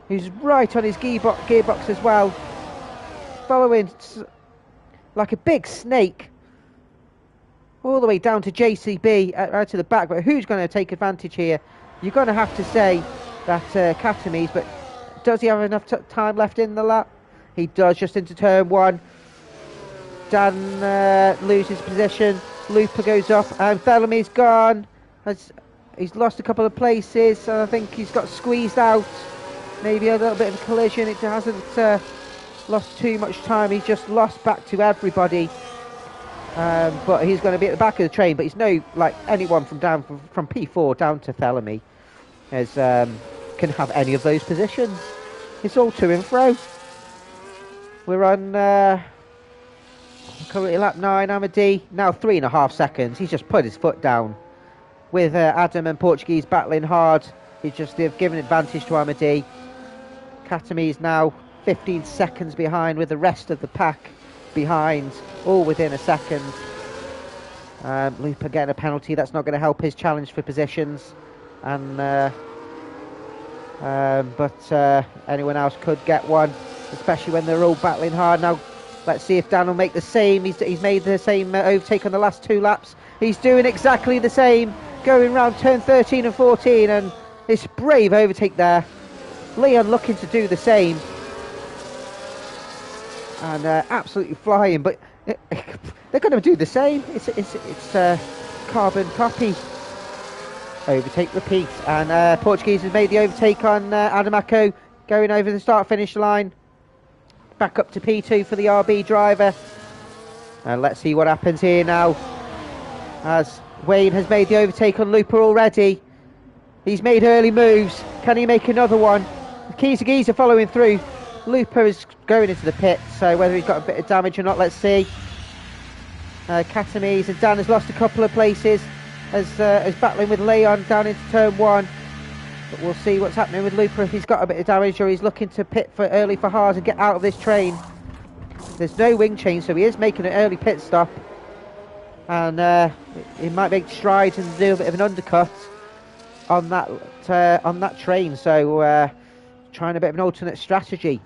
A: who's right on his gearbox as well. Following like a big snake. All the way down to JCB, right to the back. But who's going to take advantage here? You're going to have to say that Katames, but does he have enough time left in the lap? He does, just into turn 1. Dan loses position. Looper goes up, and Bellamy's gone. He's lost a couple of places, and I think he's got squeezed out. maybe a little bit of a collision. It hasn't lost too much time. He's just lost back to everybody. But he's going to be at the back of the train. But he's no like anyone from P4 down to Thelemy can have any of those positions. It's all to and fro. We're on currently lap 9. Amadi now 3.5 seconds. He's just put his foot down. With Adam and Portuguese battling hard, they've given advantage to Amadi. Katami's now 15 seconds behind, with the rest of the pack behind, all within a second. Lupa getting a penalty. That's not going to help his challenge for positions. And but anyone else could get one, especially when they're all battling hard. Now let's see if Dan will make the same. He's made the same overtake on the last 2 laps. He's doing exactly the same, going round turn 13 and 14, and this brave overtake there. Leon looking to do the same, and absolutely flying, but they're going to do the same. It's carbon copy. Overtake repeat, and Portuguese has made the overtake on Adamako, going over the start-finish line. Back up to P2 for the RB driver, and let's see what happens here now, as Wayne has made the overtake on Lupa already. He's made early moves. Can he make another one? Giza following through. Lupa is going into the pit, so whether he's got a bit of damage or not, let's see. Katami's and Dan has lost a couple of places as battling with Leon down into turn 1. But we'll see what's happening with Lupa, if he's got a bit of damage or he's looking to pit for early for hard and get out of this train. There's no wing change, so he is making an early pit stop. And he might make strides and do a bit of an undercut on that train. So trying a bit of an alternate strategy.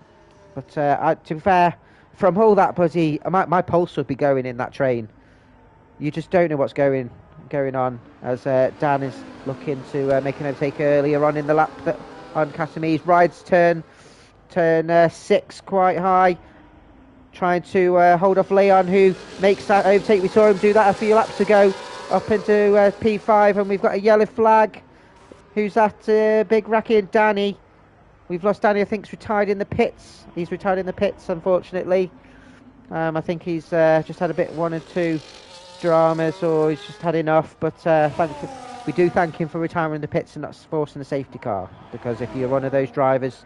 A: But to be fair, from all that, Buddy, my pulse would be going in that train. You just don't know what's going on, as Dan is looking to make an overtake earlier on in the lap on Katami's. Rides turn 6 quite high, trying to hold off Leon, who makes that overtake. We saw him do that a few laps ago, up into P5, and we've got a yellow flag. Who's that? Big Racky and Danny. We've lost Danny. I think he's retired in the pits. He's retired in the pits, unfortunately. I think he's just had a bit 1 or 2 dramas, or he's just had enough. But we do thank him for retiring the pits and not forcing a safety car, because if you're one of those drivers,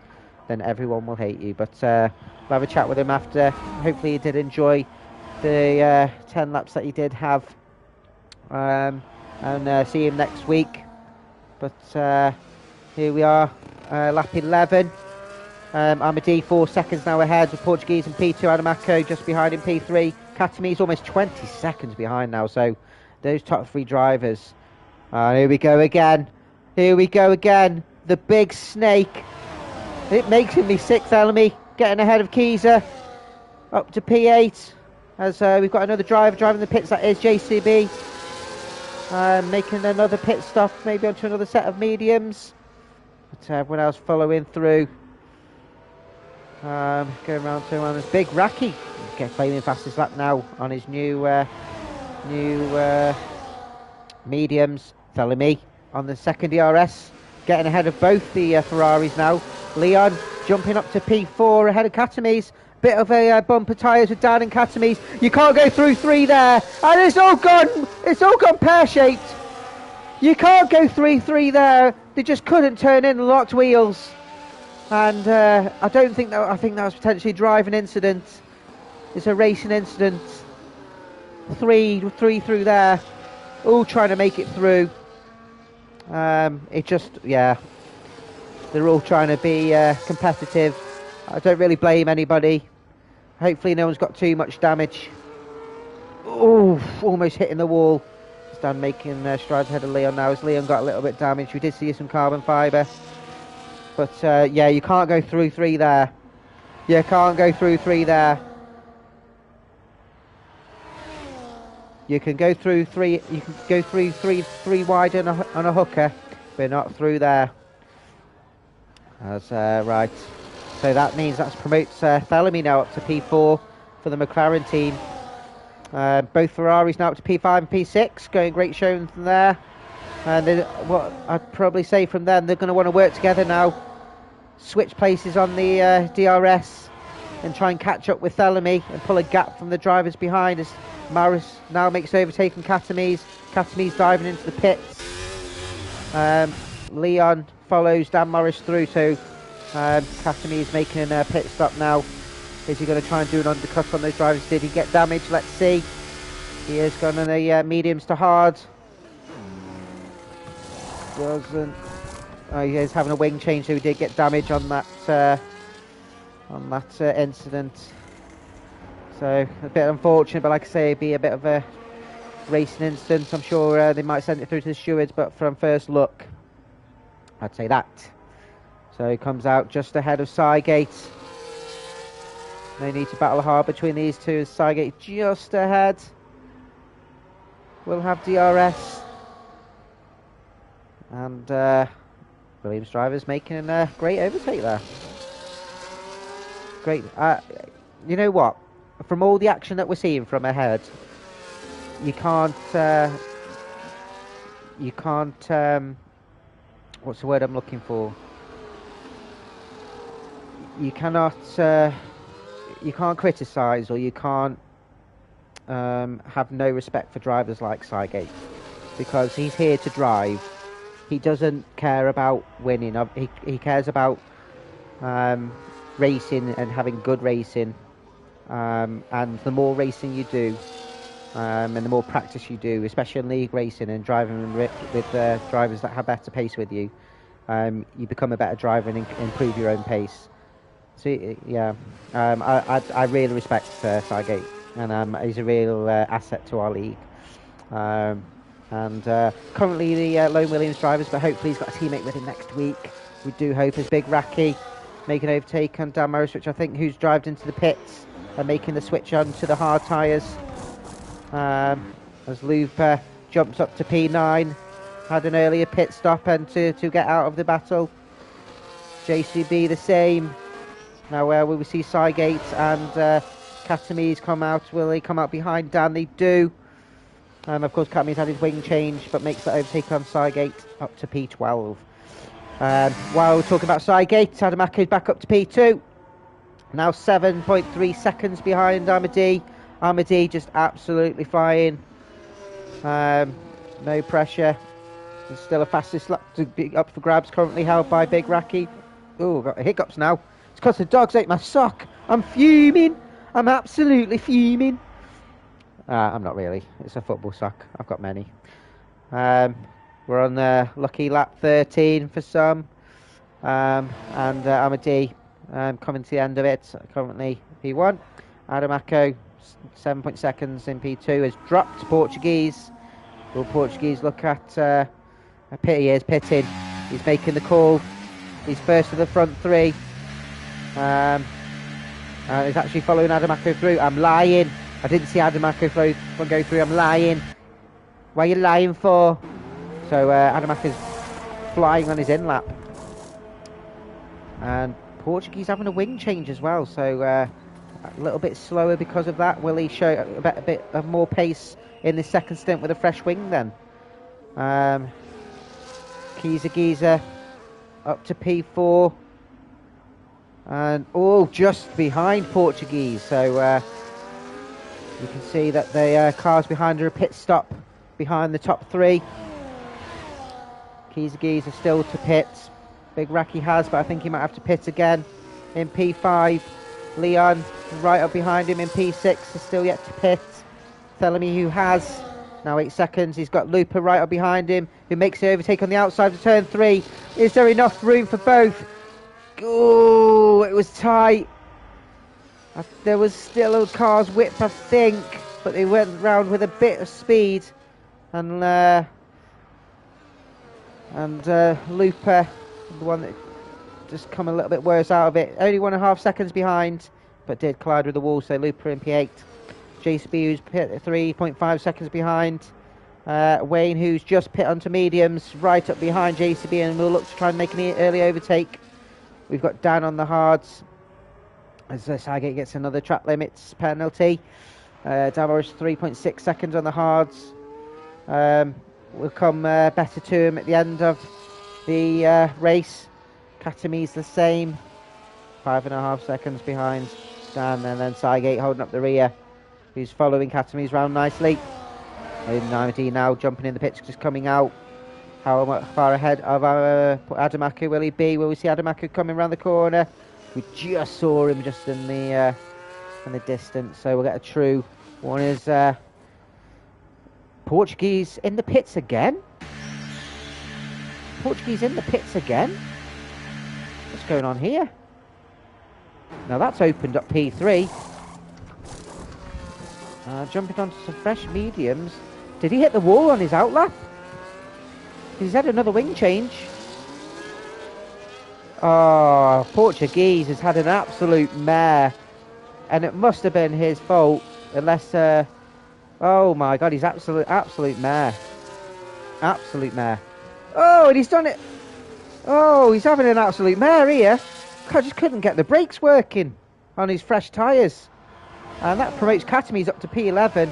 A: then everyone will hate you. But we'll have a chat with him after. Hopefully he did enjoy the 10 laps that he did have, and see him next week. But here we are, lap 11. Amadi 4 seconds now ahead, with Portuguese in P2, Adamako just behind in P3. Katami's almost 20 seconds behind now, so those top 3 drivers. Here we go again. Here we go again. The big snake. It makes him be 6th, Elmy, getting ahead of Giza. Up to P8, as we've got another driver driving the pits, that is JCB. Making another pit stop, maybe onto another set of mediums. But everyone else following through. Going round to him. Big Racky claiming fastest lap now on his new mediums. Thelemy on the second DRS, getting ahead of both the Ferraris now. Leon jumping up to P4 ahead of Katami's. Bit of a bumper tyres with Dan and Katami's. You can't go through 3 there, and it's all gone pear-shaped. You can't go 3 there. They just couldn't turn in the locked wheels. And I think that was potentially a driving incident. It's a racing incident. 3 through there, all trying to make it through. They're all trying to be competitive. I don't really blame anybody. Hopefully no one's got too much damage. Oh, almost hitting the wall. Dan making strides ahead of Leon now, as Leon got a little bit damaged. We did see some carbon fibre. But yeah, you can't go through 3 there. You can't go through 3 there. You can go through 3. You can go through three wide on a hooker, but not through there. That's right. So that means that promotes Thelemy now up to P4 for the McLaren team. Both Ferraris now up to P5 and P6, going great showing from there. And what I'd probably say from them, they're going to want to work together now. switch places on the DRS and try and catch up with Thelemy and pull a gap from the drivers behind as Maris now makes overtake on Katamise. Katamise diving into the pits. Leon follows Dan Morris through, so Katamise making a pit stop now. Is he going to try and do an undercut on those drivers? Did he get damaged? Let's see. He has gone on the mediums to hard. Doesn't. Oh, he is having a wing change, so he did get damage on that incident. So a bit unfortunate, but like I say, it'd be a bit of a racing incident. I'm sure they might send it through to the stewards, but from first look, I'd say that. So he comes out just ahead of Cygate. No need to battle hard between these two. Cygate just ahead. We'll have DRS. And Williams drivers making a great overtake there. Great. You know what? From all the action that we're seeing from ahead, you can't. What's the word I'm looking for? You cannot. You can't criticise, or you can't have no respect for drivers like Cygate, because he's here to drive. He doesn't care about winning. He cares about racing and having good racing. And the more racing you do, and the more practice you do, especially in league racing and driving with drivers that have better pace with you, you become a better driver and improve your own pace. So yeah, I really respect Cygate, and he's a real asset to our league. And currently the lone Williams drivers, but hopefully he's got a teammate with him next week. We do hope as Big Racky making an overtake on Dan Morris, which I think who's drived into the pits and making the switch on to the hard tyres. As Looper jumps up to P9, had an earlier pit stop and to get out of the battle. JCB the same. Now where will we see Cygate and Katamise come out? Will they come out behind Dan? They do. Of course, Katamise had his wing change, but makes that overtake on Cygate up to P12. While we're talking about Cygate, Adamako's back up to P2. Now 7.3 seconds behind Amadi. Amadi just absolutely flying. No pressure. There's still a fastest lap to be up for grabs, currently held by Big Racky. Oh, got hiccups now. It's because the dogs ate my sock. I'm fuming. I'm absolutely fuming. I'm not really. It's a football sock. I've got many. We're on the lucky lap 13 for some. And Amadi coming to the end of it. Currently P1. Adamako, 7 seconds in P2, has dropped Portuguese. Will Portuguese look at a pit? He is pitting. He's making the call. He's first of the front three. And he's actually following Adamako through. I'm lying. I didn't see Adamako go through. I'm lying. Why are you lying for? So Adamako's flying on his in lap. And Portuguese having a wing change as well. So a little bit slower because of that. Will he show a bit of more pace in the second stint with a fresh wing then? Giza up to P4. And just behind Portuguese. So you can see that the cars behind are a pit stop behind the top three. Giza still to pit. Big Racky has, but I think he might have to pit again in P5. Leon right up behind him in P6 is still yet to pit. Thelemy, who has now 8 seconds. He's got Looper right up behind him, who makes the overtake on the outside of turn 3. Is there enough room for both? Oh, it was tight. There was still a car's whip, I think, but they went round with a bit of speed. And Looper, the one that just come a little bit worse out of it. Only 1.5 seconds behind, but did collide with the wall, so Looper in P8. JCB, who's pit at 3.5 seconds behind. Wayne, who's just pit onto mediums, right up behind JCB, and will look to try and make an early overtake. We've got Dan on the hards, as Cygate gets another track limits penalty. Davos 3.6 seconds on the hards. Will come better to him at the end of the race. Katami's the same. 5.5 seconds behind Stan, and then Cygate holding up the rear, who's following Katami's round nicely. And Amadi now jumping in the pits, just coming out. How far ahead of Adamaku will he be? Will we see Adamaku coming around the corner? We just saw him just in the distance, so we'll get a true one. Is Portuguese in the pits again? Portuguese in the pits again? What's going on here? Now that's opened up P3. Jumping onto some fresh mediums. Did he hit the wall on his outlap? He's had another wing change. Oh, Portuguese has had an absolute mare. And it must have been his fault. Unless, oh my God, he's absolute mare. Absolute mare. Oh, and he's done it. Oh, he's having an absolute mare here. I just couldn't get the brakes working on his fresh tyres. And that promotes Katami's up to P11.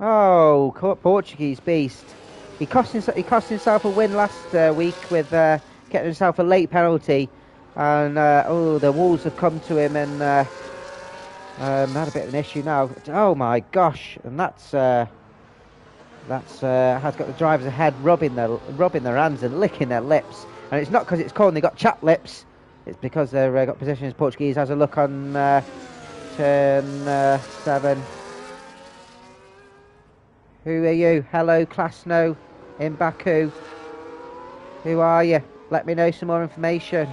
A: Oh, Portuguese beast. He cost himself a win last week with getting himself a late penalty. And, oh, the walls have come to him and had a bit of an issue now. Oh, my gosh. And that's has got the drivers ahead rubbing their hands and licking their lips. And it's not because it's cold and they've got chapped lips. It's because they've got position as Portuguese. Has a look on turn 7. Who are you? Hello, Klasno in Baku. Who are you? Let me know some more information.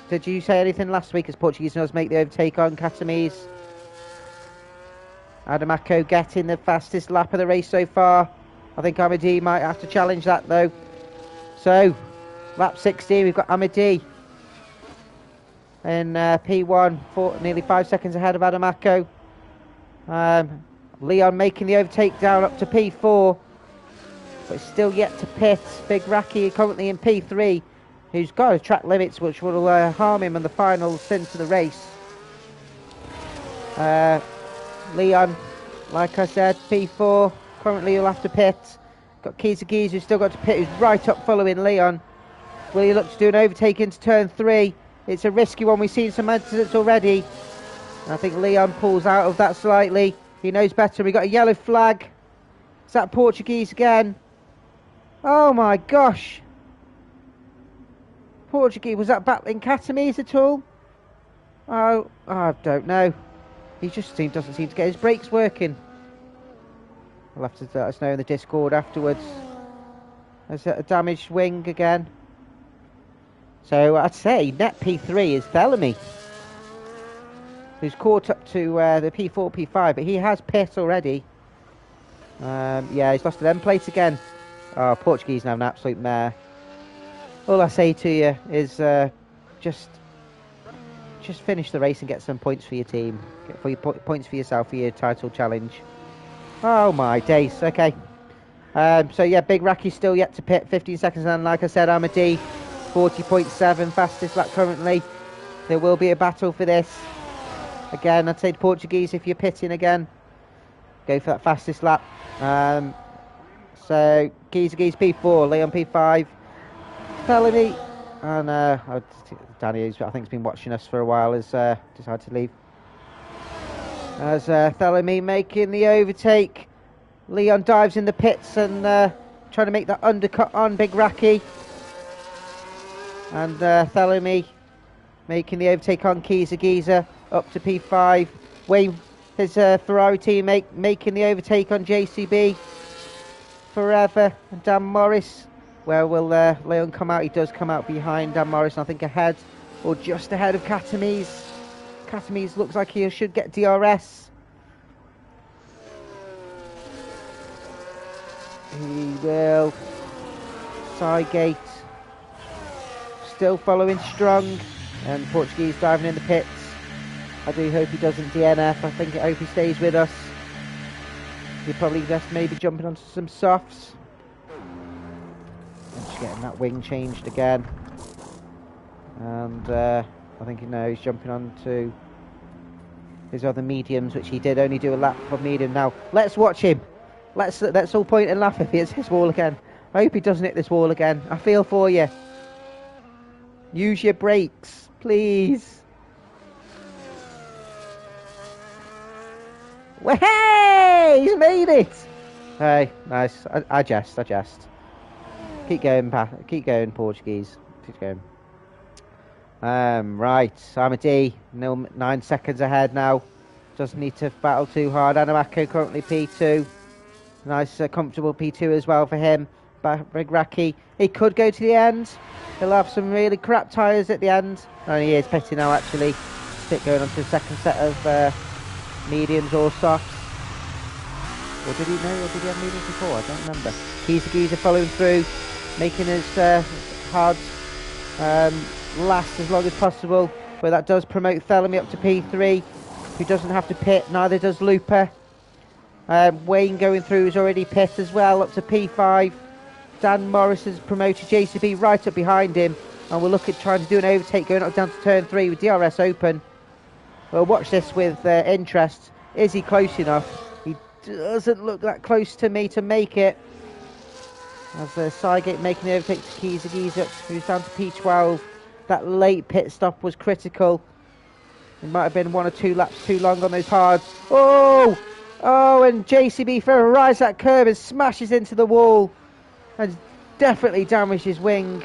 A: Did you say anything last week as Portuguese does make the overtake on Katami's? Adamaku getting the fastest lap of the race so far. I think Amadi might have to challenge that though. So, lap 16, we've got Amadi in P1, nearly 5 seconds ahead of Adamaku. Leon making the overtake down up to P4, but still yet to pit. Big Raki currently in P3, who's got a track limits which will harm him in the final stint of the race. Leon, like I said, P4, currently he'll have to pit. Got Kizagiz who's still got to pit, who's right up following Leon. Will he look to do an overtake into turn 3? It's a risky one, we've seen some incidents already. I think Leon pulls out of that slightly. He knows better. We got a yellow flag. Is that Portuguese again? Oh my gosh. Portuguese, was that battling Katami's at all? Oh, I don't know. He just doesn't seem to get his brakes working. I'll have to let us know in the Discord afterwards. There's a damaged wing again. So I'd say net P3 is Bellamy, who's caught up to the P4, P5, but he has pit already. Yeah, he's lost an end plate again. Oh, Portuguese now an absolute mare. All I say to you is just finish the race and get some points for your team. Get points for yourself for your title challenge. Oh my days, okay. So yeah, Big Raki's still yet to pit, 15 seconds, and like I said, Amadi, 40.7, fastest lap currently. There will be a battle for this. Again, I'd say to Portuguese, if you're pitting again, go for that fastest lap. So, Kizagiz P4, Leon P5, Bellamy, and Danny, who I think has been watching us for a while, has decided to leave. As Bellamy making the overtake. Leon dives in the pits and trying to make that undercut on Big Raki. And Bellamy making the overtake on Kizagiz up to P5. Wayne, his Ferrari teammate, making the overtake on JCB. Forever. And Dan Morris. Where will Leon come out? He does come out behind Dan Morris, I think ahead or just ahead of Katami's. Katami's looks like he should get DRS. He will. Cygate still following strong, and Portuguese driving in the pits. I do hope he doesn't DNF. I hope he stays with us. He'll probably just maybe jumping onto some softs. Just getting that wing changed again. And I think he's jumping onto his other mediums, which he did only do a lap of medium. Now let's watch him. Let's all point and laugh if he hits his wall again. I hope he doesn't hit this wall again. I feel for you. Use your brakes, please. Hey, he's made it. Hey, nice. I jest. Keep going, Portuguese. Keep going. Right, Amadi, 9 seconds ahead now. Doesn't need to battle too hard. Anamako currently P2. Nice, comfortable P2 as well for him. Big Raki, he could go to the end. He'll have some really crap tyres at the end. Oh, he is pitting now, actually. Pit going on to the second set of mediums or softs. Or did he have mediums before? I don't remember. Giza following through, making his hard last as long as possible. But that does promote Thelemy up to P3, who doesn't have to pit, neither does Looper. Wayne going through is already pit as well, up to P5. Dan Morris has promoted JCB right up behind him, and we'll look at trying to do an overtake going up down to turn 3 with DRS open. We'll watch this with interest. Is he close enough? He doesn't look that close to me to make it. As Cygate making the overtake to Giza, who's down to P12. That late pit stop was critical. It might have been 1 or 2 laps too long on those hards. Oh, and JCB Ferrer rides that curb and smashes into the wall. And definitely damaged his wing.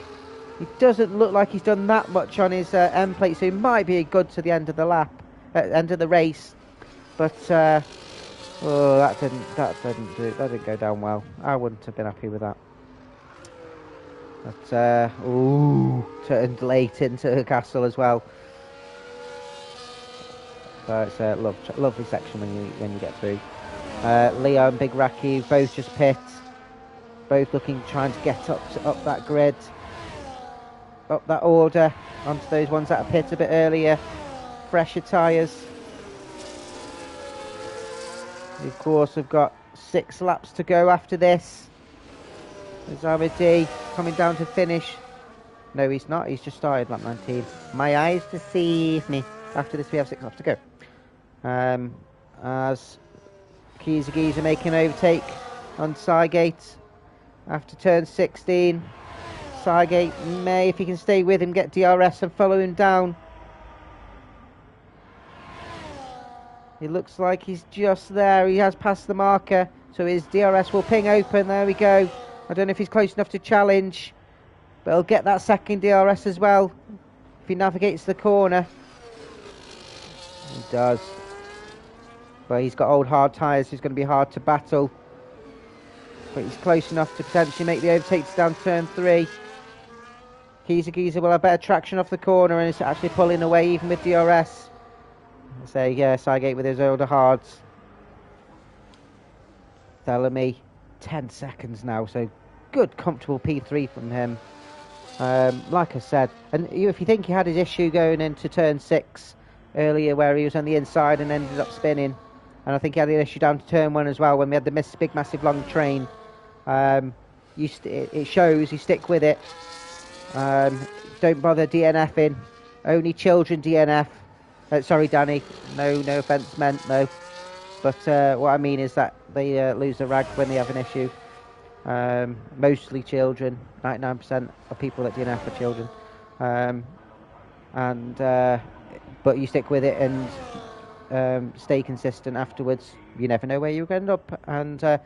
A: He doesn't look like he's done that much on his end plate, so he might be good to the end of the lap, end of the race. But that didn't go down well. I wouldn't have been happy with that. But turned late into the castle as well. So it's a lovely section when you get through. Leo and Big Raki both just pit. Both trying to get up that grid, up that order, onto those ones that are pit a bit earlier. Fresher tyres. Of course, we've got 6 laps to go after this. There's Amadi coming down to finish. No, he's not. He's just started lap 19. My eyes deceive me. After this, we have 6 laps to go. As Giza making an overtake on Cygate. After turn 16, Cygate may, if he can stay with him, get DRS and follow him down. It looks like he's just there. He has passed the marker, so his DRS will ping open. There we go. I don't know if he's close enough to challenge, but he'll get that second DRS as well if he navigates the corner. He does. But he's got old hard tyres, so he's going to be hard to battle. But he's close enough to potentially make the overtakes down turn 3. Giza will have better traction off the corner and is actually pulling away even with DRS. So yeah, Cygate with his older hards. Thelemy, 10 seconds now, so good comfortable P3 from him. Like I said, and if you think he had his issue going into turn 6 earlier where he was on the inside and ended up spinning, and I think he had an issue down to turn 1 as well when we had the big massive long train. It shows you stick with it. Don't bother DNFing. Only children DNF. Sorry, Danny. No offence meant, no. But what I mean is that they lose the rag when they have an issue. Mostly children. 99% of people that DNF are children. But you stick with it and stay consistent afterwards. You never know where you're going to end up. And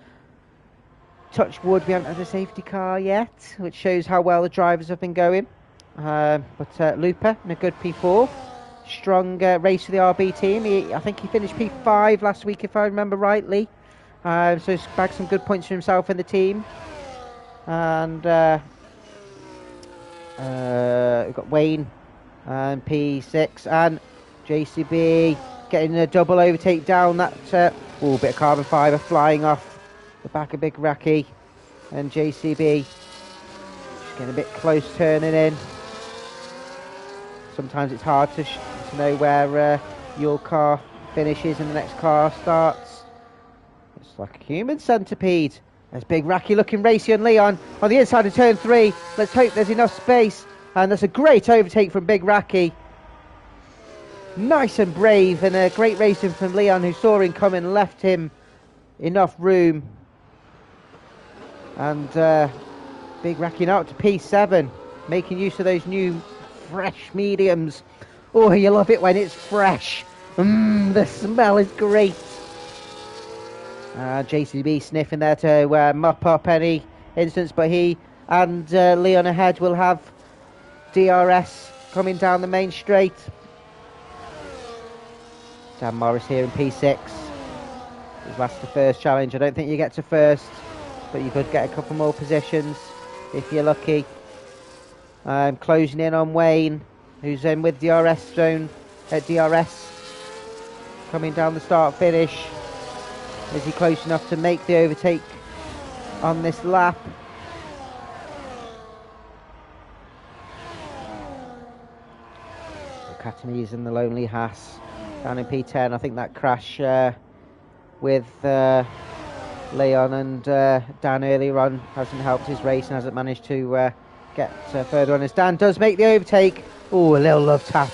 A: touch wood, we haven't had a safety car yet, which shows how well the drivers have been going. But Looper in a good P4. Strong race for the RB team. I think he finished P5 last week, if I remember rightly. So he's bagged some good points for himself and the team. And we've got Wayne and P6 and JCB getting a double overtake down that bit of carbon fibre flying off the back of Big Raki, and JCB just getting a bit close turning in. Sometimes it's hard to know where your car finishes and the next car starts. It's like a human centipede. There's Big Raki looking racy on Leon on the inside of turn 3. Let's hope there's enough space, and that's a great overtake from Big Raki. Nice and brave, and a great racing from Leon, who saw him coming, left him enough room. And Big racking out to P7, making use of those new fresh mediums. Oh, you love it when it's fresh. The smell is great. JCB sniffing there to mop up any instance, but he and Leon ahead will have DRS coming down the main straight. Dan Morris here in P6. That's the first challenge. I don't think you get to first, but you could get a couple more positions if you're lucky. Closing in on Wayne, who's in with DRS zone at DRS. Coming down the start finish. Is he close enough to make the overtake on this lap? Katami's in the Lonely Haas down in P10. I think that crash with Leon and Dan earlier on hasn't helped his race and hasn't managed to get further on as Dan does make the overtake. Oh, a little love tap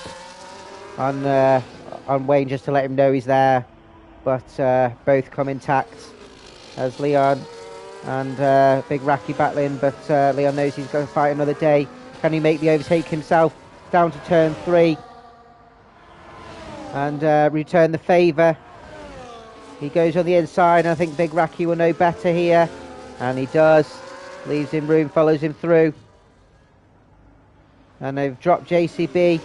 A: on Wayne just to let him know he's there, but both come intact as Leon and Big Racky battling, but Leon knows he's going to fight another day. Can he make the overtake himself down to turn 3 and return the favour? He goes on the inside, and I think Big Racky will know better here, and he does. Leaves him room, follows him through. And they've dropped JCB.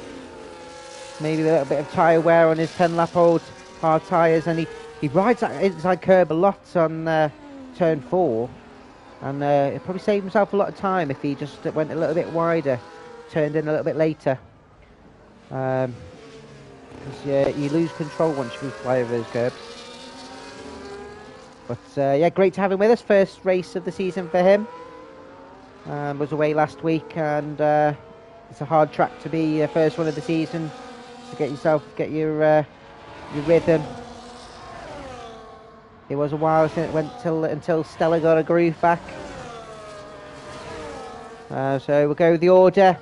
A: Maybe a little bit of tyre wear on his 10-lap-old hard tyres, and he rides that inside curb a lot on turn 4, and he'll probably save himself a lot of time if he just went a little bit wider, turned in a little bit later. You lose control once you fly over those curbs. But yeah, great to have him with us. First race of the season for him. Was away last week, and it's a hard track to be first one of the season to get your rhythm. It was a while since it went until Stella got a groove back. So we'll go with the order.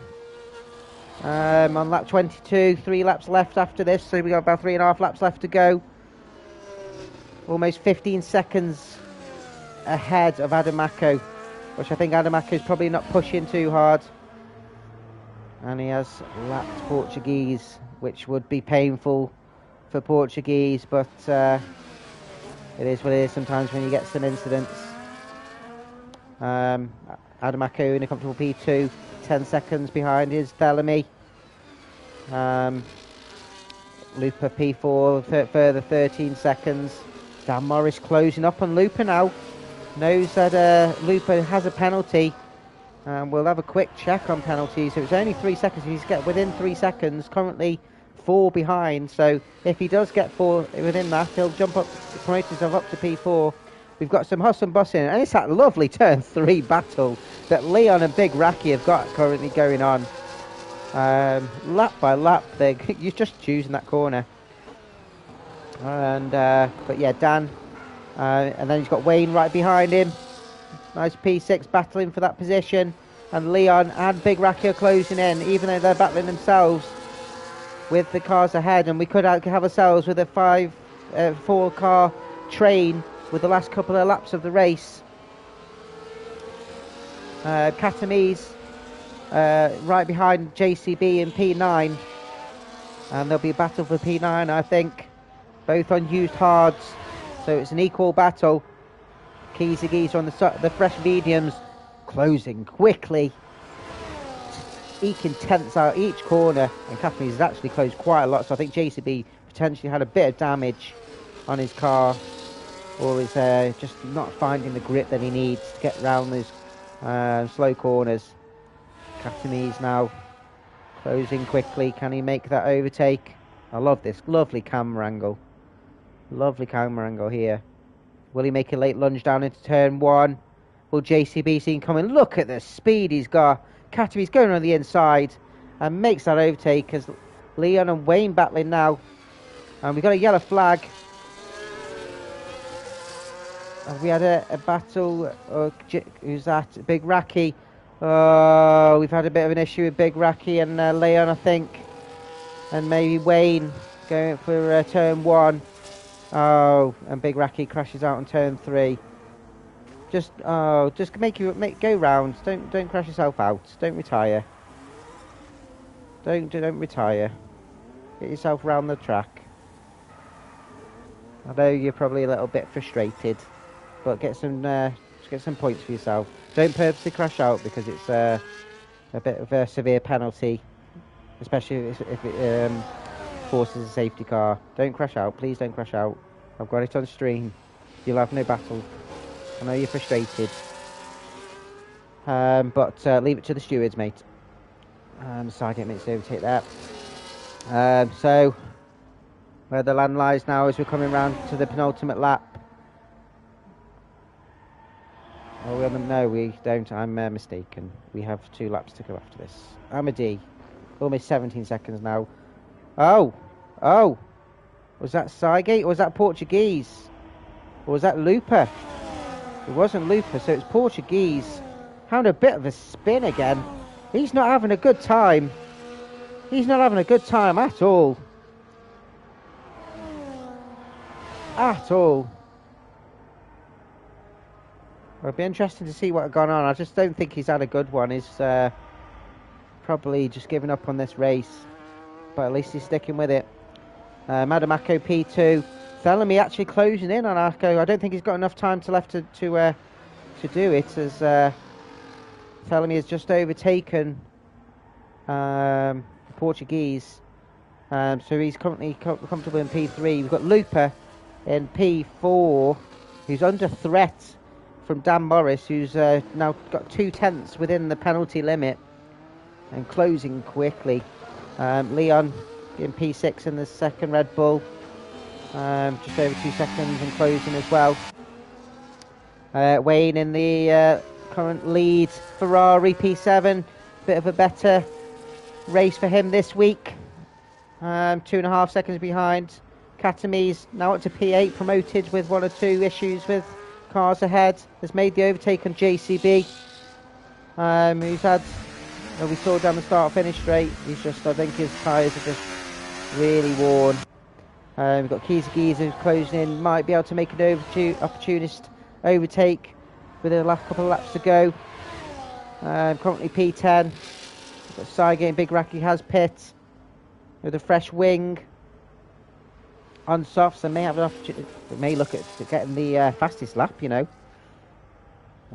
A: On lap 22, 3 laps left after this, so we've got about 3.5 laps left to go. Almost 15 seconds ahead of Adamako, which I think Adamako's probably not pushing too hard. And he has lapped Portuguese, which would be painful for Portuguese, but it is what it is sometimes when you get some incidents. Adamako in a comfortable P2, 10 seconds behind his Bellamy. Looper P4, further 13 seconds. Dan Morris closing up on Looper now. Knows that Looper has a penalty. We'll have a quick check on penalties. So it's only 3 seconds. He's get within 3 seconds. Currently 4 behind. So if he does get 4 within that, he'll jump up, promote himself up to P4. We've got some hustle and busting, and it's that lovely turn 3 battle that Leon and Big Racky have got currently going on. Lap by lap, you're just choosing that corner. And but yeah, Dan, and then he's got Wayne right behind him. Nice P6 battling for that position, and Leon and Big Racky are closing in, even though they're battling themselves with the cars ahead. And we could have ourselves with a 4-car train with the last couple of laps of the race. Katami's right behind JCB in P9, and there'll be a battle for P9, I think, both on used hards, so it's an equal battle. Geese on the fresh mediums, closing quickly, eking tenths out each corner, and Katami's has actually closed quite a lot, so I think JCB potentially had a bit of damage on his car, or is just not finding the grip that he needs to get around those slow corners. Katami's now closing quickly. Can he make that overtake? I love this lovely camera angle. Lovely camera angle here. Will he make a late lunge down into turn 1? Will JCB see him coming? Look at the speed he's got. Katami's going on the inside and makes that overtake as Leon and Wayne battling now. And we've got a yellow flag. We had a battle. Who's that? Big Racky. Oh, we've had a bit of an issue with Big Racky and Leon, I think. And maybe Wayne going for turn 1. Oh, and Big Racky crashes out on turn 3. Just go round. Don't crash yourself out. Don't retire. Don't retire. Get yourself round the track. I know you're probably a little bit frustrated, but get some points for yourself. Don't purposely crash out because it's a bit of a severe penalty, especially if it forces a safety car. Don't crash out. Please don't crash out. I've got it on stream. You'll have no battle. I know you're frustrated. But leave it to the stewards, mate. So I get minutes to overtake that. So where the land lies now as we're coming round to the penultimate lap. Oh, we on them? No, we don't. I'm mistaken. We have 2 laps to go after this. I'm a D. Almost 17 seconds now. Oh! Was that Cygate or was that Portuguese? Or was that Looper? It wasn't Looper, so it's Portuguese. Having a bit of a spin again. He's not having a good time. He's not having a good time at all. At all. It'll be interesting to see what's gone on. I just don't think he's had a good one. He's probably just given up on this race. But at least he's sticking with it. Madamako P2. Thelemy actually closing in on Arco. I don't think he's got enough time left to do it, as Thelemy has just overtaken Portuguese. So he's currently comfortable in P3. We've got Looper in P4, who's under threat from Dan Morris, who's now got 2/10 within the penalty limit and closing quickly. Leon in P6 in the second Red Bull, just over 2 seconds and closing as well. Wayne in the current lead Ferrari P7, bit of a better race for him this week. 2.5 seconds behind. Katami's now up to P8, promoted with 1 or 2 issues with cars ahead. Has made the overtake on JCB. Who's had, well, we saw down the start-finish straight. He's just, I think his tyres are just really worn. We've got Giza closing in, might be able to make an opportunist overtake with the last couple of laps to go. Currently P10. We've got Saigate and Big Raki has pit with a fresh wing on softs. They may have an opportunity. They may look at getting the fastest lap, you know.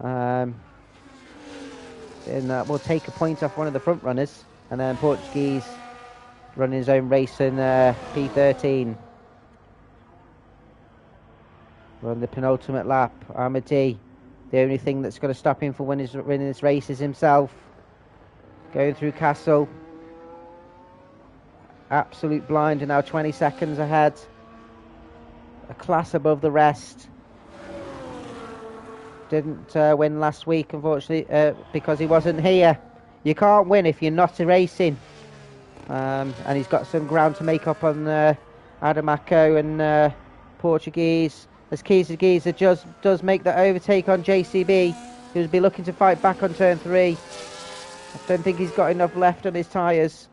A: And we'll take a point off one of the front runners, and then Portuguese running his own race in P13. We're on the penultimate lap. Amadi, the only thing that's going to stop him from winning this race is himself. Going through Castle. Absolute blind, and now 20 seconds ahead. A class above the rest. Didn't win last week, unfortunately, because he wasn't here. You can't win if you're not racing. And he's got some ground to make up on Adamako and Portuguese. As Giza does make the overtake on JCB, who'll be looking to fight back on turn 3. I don't think he's got enough left on his tyres.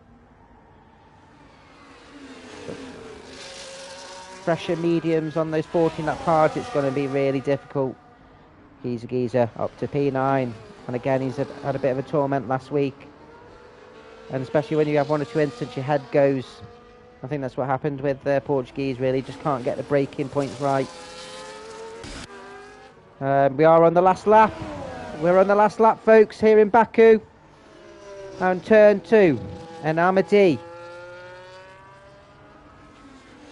A: Pressure mediums on those 14-lap cars, it's going to be really difficult. Giza up to P9, and again he's had a bit of a torment last week, and especially when you have 1 or 2 instances your head goes. I think that's what happened with Portuguese, really, just can't get the braking points right. We are on the last lap. We're on the last lap, folks, here in Baku. On turn 2, and Amadi.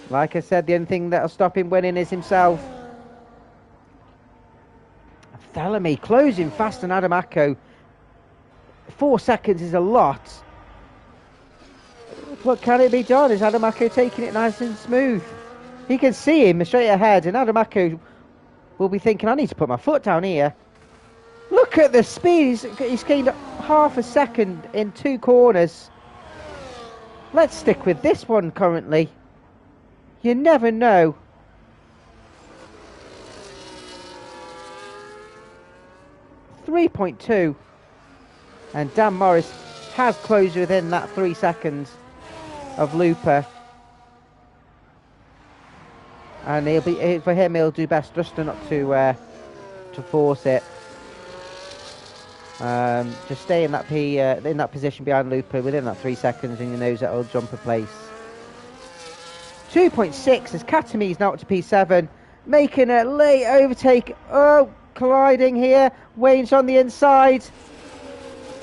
A: Like I said, the only thing that'll stop him winning is himself. Thelemy closing fast on Adamako. 4 seconds is a lot. What can it be done? Is Adamako taking it nice and smooth? He can see him straight ahead, and Adamako will be thinking, I need to put my foot down here. Look at the speed. He's gained half a second in 2 corners. Let's stick with this one currently. You never know. .2, and Dan Morris has closed within that 3 seconds of Looper, and for him he'll do best just not to to force it. Just stay in that position behind Looper within that 3 seconds, and you know that it'll jump a place. 2.6 as Katame's now up to P7, making a late overtake. Oh, colliding here. Wayne's on the inside,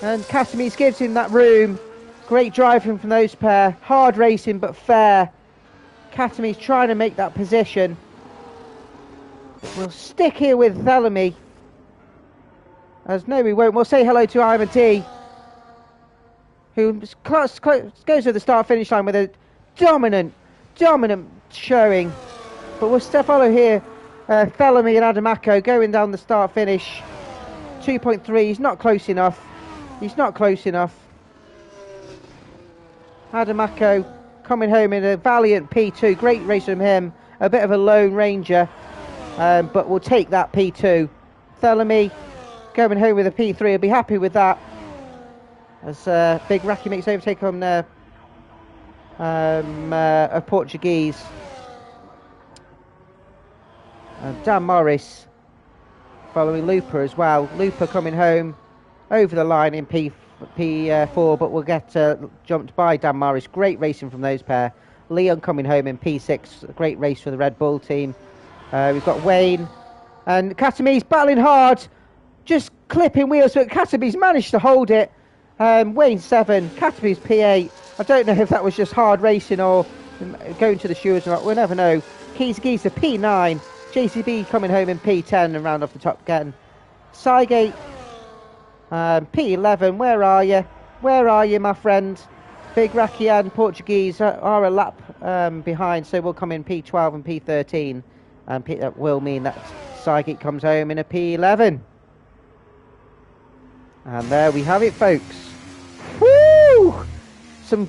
A: and Katame's gives him that room. Great driving from those pair. Hard racing but fair. Katame's trying to make that position. We'll stick here with Thelemy. As no, we won't. We'll say hello to Ivan T, who goes to the start-finish line with a dominant showing. But we'll follow here. Thelemy and Adamako going down the start-finish. 2.3. He's not close enough. Adamako coming home in a valiant P2. Great race from him. A bit of a lone ranger, but we'll take that P2. Thelemy going home with a P3. I'll be happy with that. As Big Racky makes overtake on a Portuguese. And Dan Morris following Looper as well. Looper coming home over the line in P4, but we'll get jumped by Dan Morris. Great racing from those pair. Leon coming home in P6. A great race for the Red Bull team. We've got Wayne and Katame's battling hard. Just clipping wheels, but Katame's managed to hold it. Wayne 7, Katame's P8. I don't know if that was just hard racing or going to the stewards or not. We'll never know. Keys Geezer P9. JCB coming home in P10 and round off the top again. Cygate P11. Where are you? Where are you, my friend? Big Racky and Portuguese are a lap behind, so we'll come in P12 and P13. And that will mean that Cygate comes home in a P11. And there we have it, folks. Woo! Some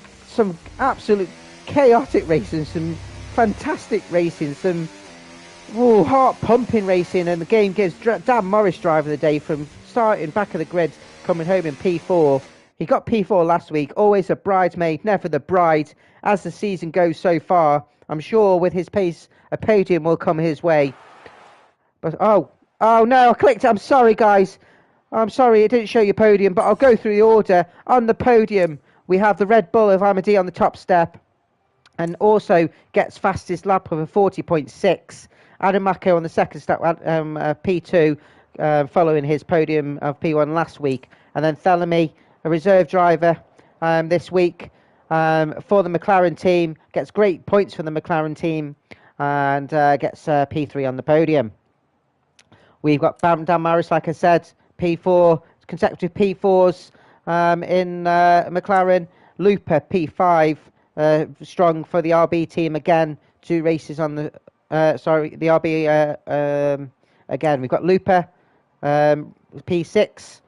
A: absolute chaotic racing, some fantastic racing, some heart-pumping racing, and the game gives Dan Morris driver of the day from starting back of the grid, coming home in P4. He got P4 last week, always a bridesmaid, never the bride, as the season goes so far. I'm sure with his pace, a podium will come his way. But, oh no, I clicked it. I'm sorry, guys. I'm sorry, it didn't show you podium, but I'll go through the order. On the podium, we have the Red Bull of Amadi on the top step, and also gets fastest lap of a 40.6. Adamako on the second step, P2, following his podium of P1 last week. And then Thelemy, a reserve driver this week for the McLaren team, gets great points from the McLaren team, and gets P3 on the podium. We've got Dan Morris, like I said, P4, consecutive P4s in McLaren. Looper, P5, strong for the RB team again. 2 races on the, the RB again. We've got Looper, P6.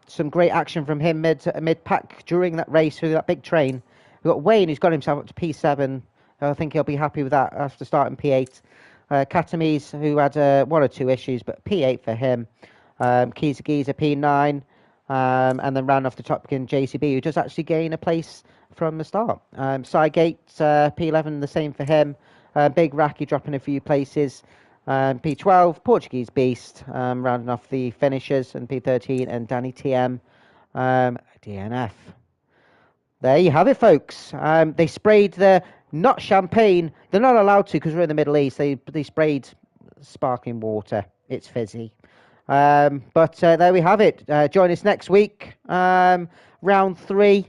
A: Some great action from him mid-pack during that race through that big train. We've got Wayne, who's got himself up to P7. I think he'll be happy with that after starting P8. Katame's, who had 1 or 2 issues, but P8 for him. Geezer P9, and then round off the top again JCB, who does actually gain a place from the start. Cygate P11, the same for him. Big Racky dropping a few places. P12, Portuguese Beast, rounding off the finishers, and P13, and Danny TM, DNF. There you have it, folks. They sprayed not champagne. They're not allowed to because we're in the Middle East. They sprayed sparkling water. It's fizzy. But there we have it. Join us next week, round 3,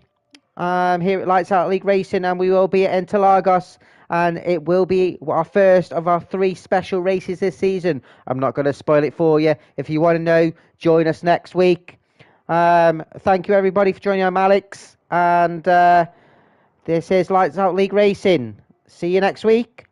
A: here at Lights Out League Racing, and we will be at Interlagos, and it will be our first of our 3 special races this season. I'm not going to spoil it for you. If you want to know, join us next week. Thank you, everybody, for joining. I'm Alex, and this is Lights Out League Racing. See you next week.